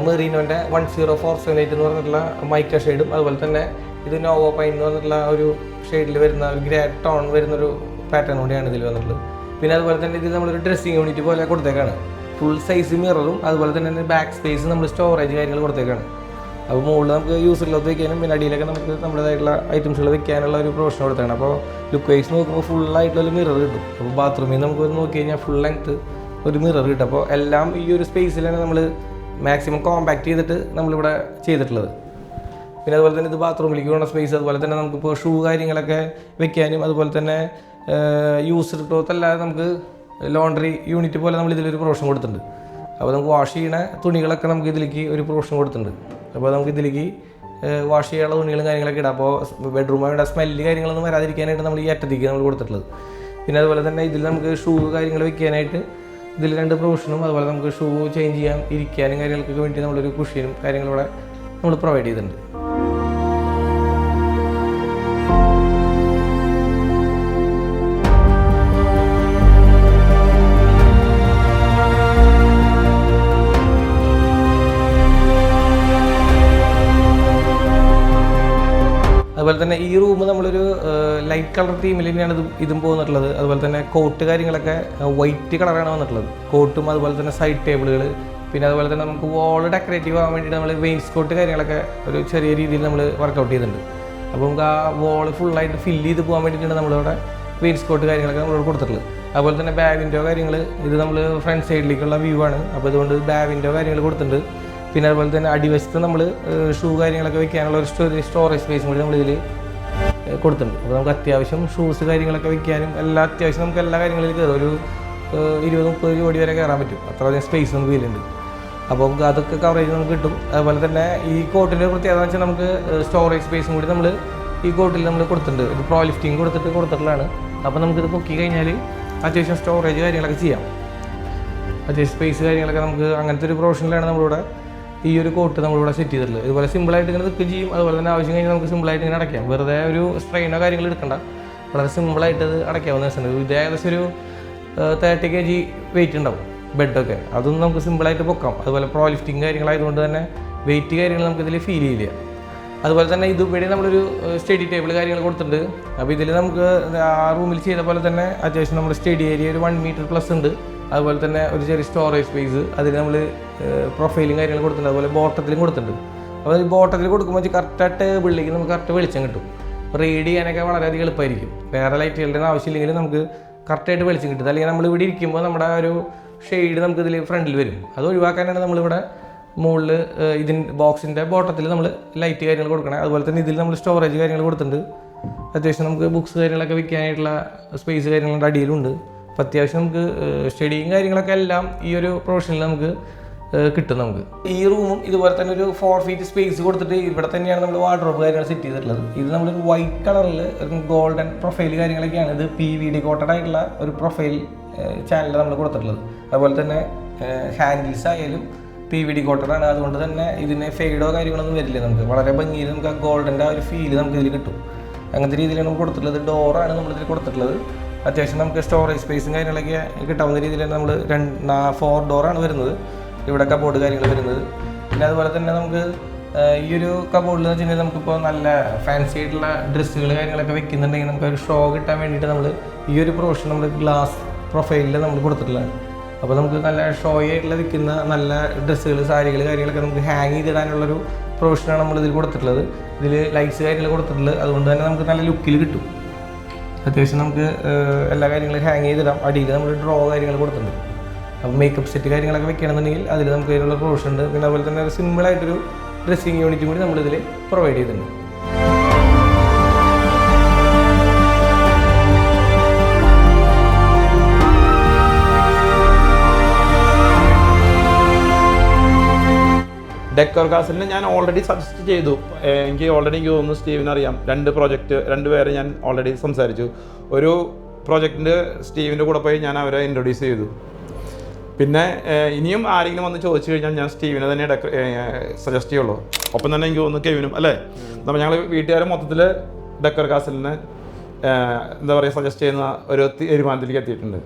Speaker 2: മെറീനോൻ്റെ 10478 എന്ന് പറഞ്ഞിട്ടുള്ള മൈക്ക ഷെയ്ഡും അതുപോലെ തന്നെ ഇത് നോവോ പൈൻ എന്ന് പറഞ്ഞിട്ടുള്ള ഒരു ഷെയ്ഡിൽ വരുന്ന ഒരു ഗ്രേ ടോൺ വരുന്നൊരു പാറ്റേൺ കൂടിയാണ് ഇതിൽ വന്നിട്ടുള്ളത്. പിന്നെ അതുപോലെ തന്നെ ഇത് നമ്മളൊരു ഡ്രസ്സിങ് യൂണിറ്റ് പോലെ കൊടുത്തേക്കാണ്. ഫുൾ സൈസ് മിററും അതുപോലെ തന്നെ ബാക്ക് സ്പേസ് നമ്മൾ സ്റ്റോറേജ് കാര്യങ്ങൾ കൊടുത്തേക്കാണ്. അപ്പോൾ മുകളിൽ നമുക്ക് യൂസറിലോട്ട് വെക്കാനും പിന്നെ അടിയിലൊക്കെ നമുക്ക് നമ്മുടേതായിട്ടുള്ള ഐറ്റംസുകൾ വെക്കാനുള്ള ഒരു പ്രൊവിഷൻ കൊടുത്തേക്കാണ്. അപ്പോൾ ലുക്ക് വൈസ് നോക്കുമ്പോൾ ഫുള്ളായിട്ടുള്ള മിറർ കിട്ടും. അപ്പോൾ ബാത്റൂമിൽ നമുക്ക് നോക്കി കഴിഞ്ഞാൽ ഫുൾ ലെങ്ത്ത് ഒരു മിറർ കിട്ടും. അപ്പോൾ എല്ലാം ഈ ഒരു സ്പേസിലാണ് നമ്മൾ മാക്സിമം കോമ്പാക്ട് ചെയ്തിട്ട് നമ്മളിവിടെ ചെയ്തിട്ടുള്ളത്. പിന്നെ അതുപോലെ തന്നെ ഇത് ബാത്റൂമിലേക്ക് പോകുന്ന സ്പേസ്, അതുപോലെ തന്നെ നമുക്കിപ്പോൾ ഷൂ കാര്യങ്ങളൊക്കെ വെക്കാനും അതുപോലെ തന്നെ യൂസർ ക്ലോത്ത് അല്ലാതെ നമുക്ക് ലോണ്ടറി യൂണിറ്റ് പോലെ നമ്മൾ ഇതിലൊരു പ്രൊവിഷൻ കൊടുത്തിട്ടുണ്ട്. അപ്പോൾ നമുക്ക് വാഷ് ചെയ്യണ തുണികളൊക്കെ നമുക്ക് ഇതിലേക്ക് ഒരു പ്രൊവിഷൻ കൊടുത്തിട്ടുണ്ട്. അപ്പോൾ നമുക്ക് ഇതിലേക്ക് വാഷ് ചെയ്യാനുള്ള തുണികളും കാര്യങ്ങളൊക്കെ ഇടാം. അപ്പോൾ ബെഡ്റൂമിൻ്റെ സ്മെല്ല് കാര്യങ്ങളൊന്നും വരാതിരിക്കാനായിട്ട് നമ്മൾ ഈ അറ്റത്തേക്ക് നമ്മൾ കൊടുത്തിട്ടുള്ളത്. പിന്നെ അതുപോലെ തന്നെ ഇതിൽ നമുക്ക് ഷൂ കാര്യങ്ങൾ വെക്കാനായിട്ട് ഇതിൽ 2 പ്രൊവിഷനും അതുപോലെ നമുക്ക് ഷൂ ചേഞ്ച് ചെയ്യാൻ ഇരിക്കാനും കാര്യങ്ങൾക്കൊക്കെ വേണ്ടി നമ്മളൊരു കുഷ്യനും കാര്യങ്ങളിവിടെ നമ്മൾ പ്രൊവൈഡ് ചെയ്തിട്ടുണ്ട്. അതുപോലെ തന്നെ ഈ റൂം നമ്മളൊരു ലൈറ്റ് കളർ തീമിൽ തന്നെയാണ് ഇതും പോന്നിട്ടുള്ളത്. അതുപോലെ തന്നെ കോട്ട് കാര്യങ്ങളൊക്കെ വൈറ്റ് കളറാണ് വന്നിട്ടുള്ളത്. കോട്ടും അതുപോലെ തന്നെ സൈഡ് ടേബിളുകൾ പിന്നെ അതുപോലെ തന്നെ നമുക്ക് വോൾ ഡെക്കറേറ്റീവ് ആകാൻ വേണ്ടിയിട്ട് നമ്മൾ വെയിൻസ്കോട്ട് കാര്യങ്ങളൊക്കെ ഒരു ചെറിയ രീതിയിൽ നമ്മൾ വർക്കൗട്ട് ചെയ്തിട്ടുണ്ട്. അപ്പോൾ നമുക്ക് ആ വോൾ ഫുള്ളായിട്ട് ഫില്ല് ചെയ്ത് പോകാൻ വേണ്ടിയിട്ടാണ് നമ്മളിവിടെ വെയിൻസ്കോട്ട് കാര്യങ്ങളൊക്കെ നമ്മളിവിടെ കൊടുത്തിട്ടുള്ളത്. അതുപോലെ തന്നെ ബാവിൻ്റെ കാര്യങ്ങൾ ഇത് നമ്മൾ ഫ്രണ്ട് സൈഡിലേക്കുള്ള വ്യൂ ആണ്. അപ്പോൾ അതുകൊണ്ട് ബാവിൻ്റെ കാര്യങ്ങൾ കൊടുത്തിട്ടുണ്ട്. പിന്നെ അതുപോലെ തന്നെ അടിവശത്ത് നമ്മൾ ഷൂ കാര്യങ്ങളൊക്കെ വെക്കാനുള്ള ഒരു സ്റ്റോറേജ് സ്പേസും കൂടി നമ്മളിതിൽ കൊടുത്തിട്ടുണ്ട്. അപ്പോൾ നമുക്ക് അത്യാവശ്യം ഷൂസ് കാര്യങ്ങളൊക്കെ വെക്കാനും അത്യാവശ്യം നമുക്ക് എല്ലാ കാര്യങ്ങളിലും കയറും. ഒരു 20-30 ജോഡി വരെ കയറാൻ പറ്റും. അത്രയധികം സ്പേസ് നമുക്ക് ഇതിലുണ്ട്. അപ്പോൾ നമുക്ക് അതൊക്കെ കവറേജ് നമുക്ക് കിട്ടും. അതുപോലെ തന്നെ ഈ കോട്ടിൻ്റെ പ്രത്യേകത വെച്ചാൽ നമുക്ക് സ്റ്റോറേജ് സ്പേസും കൂടി നമ്മൾ ഈ കോട്ടിൽ നമ്മൾ കൊടുത്തിട്ടുണ്ട്. ഒരു പ്രോ ലിഫ്റ്റിംഗ് കൊടുത്തിട്ടുള്ളതാണ്. അപ്പോൾ നമുക്കിത് പൊക്കി കഴിഞ്ഞാൽ അത്യാവശ്യം സ്റ്റോറേജ് കാര്യങ്ങളൊക്കെ ചെയ്യാം. അത്യാവശ്യം സ്പേസ് കാര്യങ്ങളൊക്കെ നമുക്ക് അങ്ങനത്തെ ഒരു പ്രൊവിഷനിലാണ് നമ്മളിവിടെ ഈ ഒരു കോട്ട് നമ്മളിവിടെ സെറ്റ് ചെയ്തിട്ടുള്ളത്. ഇതുപോലെ സിമ്പിളായിട്ട് ഇങ്ങനെ നിൽക്കുകയും ചെയ്യും. അതുപോലെ തന്നെ ആവശ്യം കഴിഞ്ഞാൽ നമുക്ക് സിമ്പിളായിട്ട് ഇങ്ങനെ അടയ്ക്കാം. വെറുതെ ഒരു സ്ട്രെയിനോ കാര്യങ്ങൾ എടുക്കണ്ട. വളരെ സിമ്പിളായിട്ട് ഇത് അടയ്ക്കാവുന്ന ദിവസമുണ്ട്. ഇത് ഏകദേശം ഒരു 30 kg വെയിറ്റ് ഉണ്ടാവും ബെഡൊക്കെ. അതൊന്നും നമുക്ക് സിമ്പിളായിട്ട് പൊക്കാം. അതുപോലെ പ്രോ ലിഫ്റ്റിംഗ് കാര്യങ്ങളായതുകൊണ്ട് തന്നെ വെയിറ്റ് കാര്യങ്ങൾ നമുക്കിതിൽ ഫീൽ ചെയ്യില്ല. അതുപോലെ തന്നെ ഇതുവഴി നമ്മളൊരു സ്റ്റഡി ടേബിൾ കാര്യങ്ങൾ കൊടുത്തിട്ടുണ്ട്. അപ്പോൾ ഇതിൽ നമുക്ക് ആ റൂമിൽ ചെയ്ത പോലെ തന്നെ അത്യാവശ്യം നമ്മുടെ സ്റ്റഡി ഏരിയ ഒരു 1 meter പ്ലസ് ഉണ്ട്. അതുപോലെ തന്നെ ഒരു ചെറിയ സ്റ്റോറേജ് സ്പേസ് അതിൽ നമ്മൾ പ്രൊഫൈലും കാര്യങ്ങൾ കൊടുത്തിട്ടുണ്ട്. അതുപോലെ ബോട്ടത്തിലും കൊടുത്തിട്ടുണ്ട്. അപ്പോൾ ഈ ബോട്ടത്തിൽ കൊടുക്കുമ്പോൾ കറക്റ്റായിട്ട് ടേബിളിലേക്ക് നമുക്ക് കറക്റ്റ് വെളിച്ചം കിട്ടും. റീഡ് ചെയ്യാനൊക്കെ വളരെയധികം എളുപ്പമായിരിക്കും. വേറെ ലൈറ്റുകളുടെ ആവശ്യമില്ലെങ്കിൽ നമുക്ക് കറക്റ്റായിട്ട് വെളിച്ചം കിട്ടും. അല്ലെങ്കിൽ നമ്മൾ ഇവിടെ ഇരിക്കുമ്പോൾ നമ്മുടെ ഒരു ഷെയ്ഡ് നമുക്ക് ഇതിൽ ഫ്രണ്ടിൽ വരും. അത് ഒഴിവാക്കാനാണ് നമ്മളിവിടെ മുകളിൽ ബോക്സിൻ്റെ ബോട്ടത്തിൽ നമ്മൾ ലൈറ്റ് കാര്യങ്ങൾ കൊടുക്കണം. അതുപോലെ തന്നെ ഇതിൽ നമ്മൾ സ്റ്റോറേജ് കാര്യങ്ങൾ കൊടുത്തിട്ടുണ്ട്. അത്യാവശ്യം നമുക്ക് ബുക്സ് കാര്യങ്ങളൊക്കെ വെക്കാനായിട്ടുള്ള സ്പേസ് കാര്യങ്ങളുടെ അടിയിലുണ്ട്. അപ്പോൾ അത്യാവശ്യം നമുക്ക് സ്റ്റഡിയും കാര്യങ്ങളൊക്കെ എല്ലാം ഈ ഒരു പ്രൊഫഷനിൽ നമുക്ക് കിട്ടും. നമുക്ക് ഈ റൂമും ഇതുപോലെ തന്നെ ഒരു 4 feet സ്പേസ് കൊടുത്തിട്ട് ഇവിടെ തന്നെയാണ് നമ്മൾ വാർഡ്രോബ് കാര്യങ്ങൾ സെറ്റ് ചെയ്തിട്ടുള്ളത്. ഇത് നമ്മളൊരു വൈറ്റ് കളറിൽ ഒരു ഗോൾഡൻ പ്രൊഫൈൽ കാര്യങ്ങളൊക്കെയാണ്. ഇത് PVD കോട്ടഡ് ആയിട്ടുള്ള ഒരു പ്രൊഫൈൽ ചാനൽ നമ്മൾ കൊടുത്തിട്ടുള്ളത്. അതുപോലെ തന്നെ ഹാൻഡിൽസ് ആയാലും PVD കോട്ടഡാണ്. അതുകൊണ്ട് തന്നെ ഇതിന് ഫെയ്ഡോ കാര്യങ്ങളൊന്നും വരില്ല. നമുക്ക് വളരെ ഭംഗിയിൽ നമുക്ക് ആ ഗോൾഡൻ്റെ ആ ഒരു ഫീല് നമുക്ക് ഇതിൽ കിട്ടും. അങ്ങനത്തെ രീതിയിലാണ് നമുക്ക് കൊടുത്തിട്ടുള്ളത്. ഡോറാണ് നമ്മളിതിൽ കൊടുത്തിട്ടുള്ളത്. അത്യാവശ്യം നമുക്ക് സ്റ്റോറേജ് സ്പേസും കാര്യങ്ങളൊക്കെ കിട്ടാവുന്ന രീതിയിലാണ് നമ്മൾ 4 ഡോറാണ് വരുന്നത്. ഇവിടെ കബോർഡ് കാര്യങ്ങൾ വരുന്നത്. പിന്നെ അതുപോലെ തന്നെ നമുക്ക് ഈ ഒരു കബോർഡിൽ എന്ന് വെച്ചിട്ടുണ്ടെങ്കിൽ നമുക്കിപ്പോൾ നല്ല ഫാൻസി ആയിട്ടുള്ള ഡ്രസ്സുകൾ കാര്യങ്ങളൊക്കെ വെക്കുന്നുണ്ടെങ്കിൽ നമുക്ക് ഒരു ഷോ കിട്ടാൻ വേണ്ടിയിട്ട് നമ്മൾ ഈ ഒരു പ്രൊവിഷൻ നമ്മൾ ഗ്ലാസ് പ്രൊഫൈലിൽ നമ്മൾ കൊടുത്തിട്ടുള്ളതാണ്. അപ്പോൾ നമുക്ക് നല്ല ഷോ ആയിട്ടുള്ള വിൽക്കുന്ന നല്ല ഡ്രസ്സുകൾ സാരികൾ കാര്യങ്ങളൊക്കെ നമുക്ക് ഹാങ് ചെയ്തിടാനുള്ളൊരു പ്രൊവിഷനാണ് നമ്മളിതിൽ കൊടുത്തിട്ടുള്ളത്. ഇതിൽ ലൈറ്റ്സ് കാര്യങ്ങൾ കൊടുത്തിട്ടുള്ളത്. അതുകൊണ്ട് തന്നെ നമുക്ക് നല്ല ലുക്കിൽ കിട്ടും. അത്യാവശ്യം നമുക്ക് എല്ലാ കാര്യങ്ങളും ഹാങ് ചെയ്തിടാം. അടിയിൽ നമ്മൾ ഡ്രോ കാര്യങ്ങൾ കൊടുത്തിട്ടുണ്ട്. അപ്പോൾ മേക്കപ്പ് സെറ്റ് കാര്യങ്ങളൊക്കെ വെക്കുകയാണെന്നുണ്ടെങ്കിൽ അതിൽ നമുക്ക് അതിനുള്ള പ്രൊവിഷൻ ഉണ്ട്. പിന്നെ അതുപോലെ തന്നെ ഒരു സിമ്പിളായിട്ടൊരു ഡ്രസ്സിങ് യൂണിറ്റും കൂടി നമ്മളിതിൽ പ്രൊവൈഡ് ചെയ്തിട്ടുണ്ട്.
Speaker 1: ഡെക്കോർ കാസിലിന് ഞാൻ ഓൾറെഡി സജസ്റ്റ് ചെയ്തു. എനിക്ക് തോന്നുന്നു സ്റ്റീവിന് അറിയാം. 2 പ്രോജക്റ്റ് 2 പേരെ ഞാൻ ഓൾറെഡി സംസാരിച്ചു. ഒരു പ്രോജക്റ്റിൻ്റെ സ്റ്റീവിൻ്റെ കൂടെ പോയി ഞാൻ അവരെ ഇൻട്രൊഡ്യൂസ് ചെയ്തു. പിന്നെ ഇനിയും ആരെങ്കിലും വന്ന് ചോദിച്ചു കഴിഞ്ഞാൽ ഞാൻ സ്റ്റീവിനെ തന്നെ സജസ്റ്റ് ചെയ്യുള്ളൂ. ഒപ്പം തന്നെ എനിക്ക് തോന്നുന്നു കെവിനും അല്ലേ, നമ്മൾ ഞങ്ങൾ വീട്ടുകാരെ മൊത്തത്തിൽ ഡെക്കോർ കാസിലിന് എന്താ പറയുക സജസ്റ്റ് ചെയ്യുന്ന ഒരു തീരുമാനത്തിലേക്ക് എത്തിയിട്ടുണ്ട്.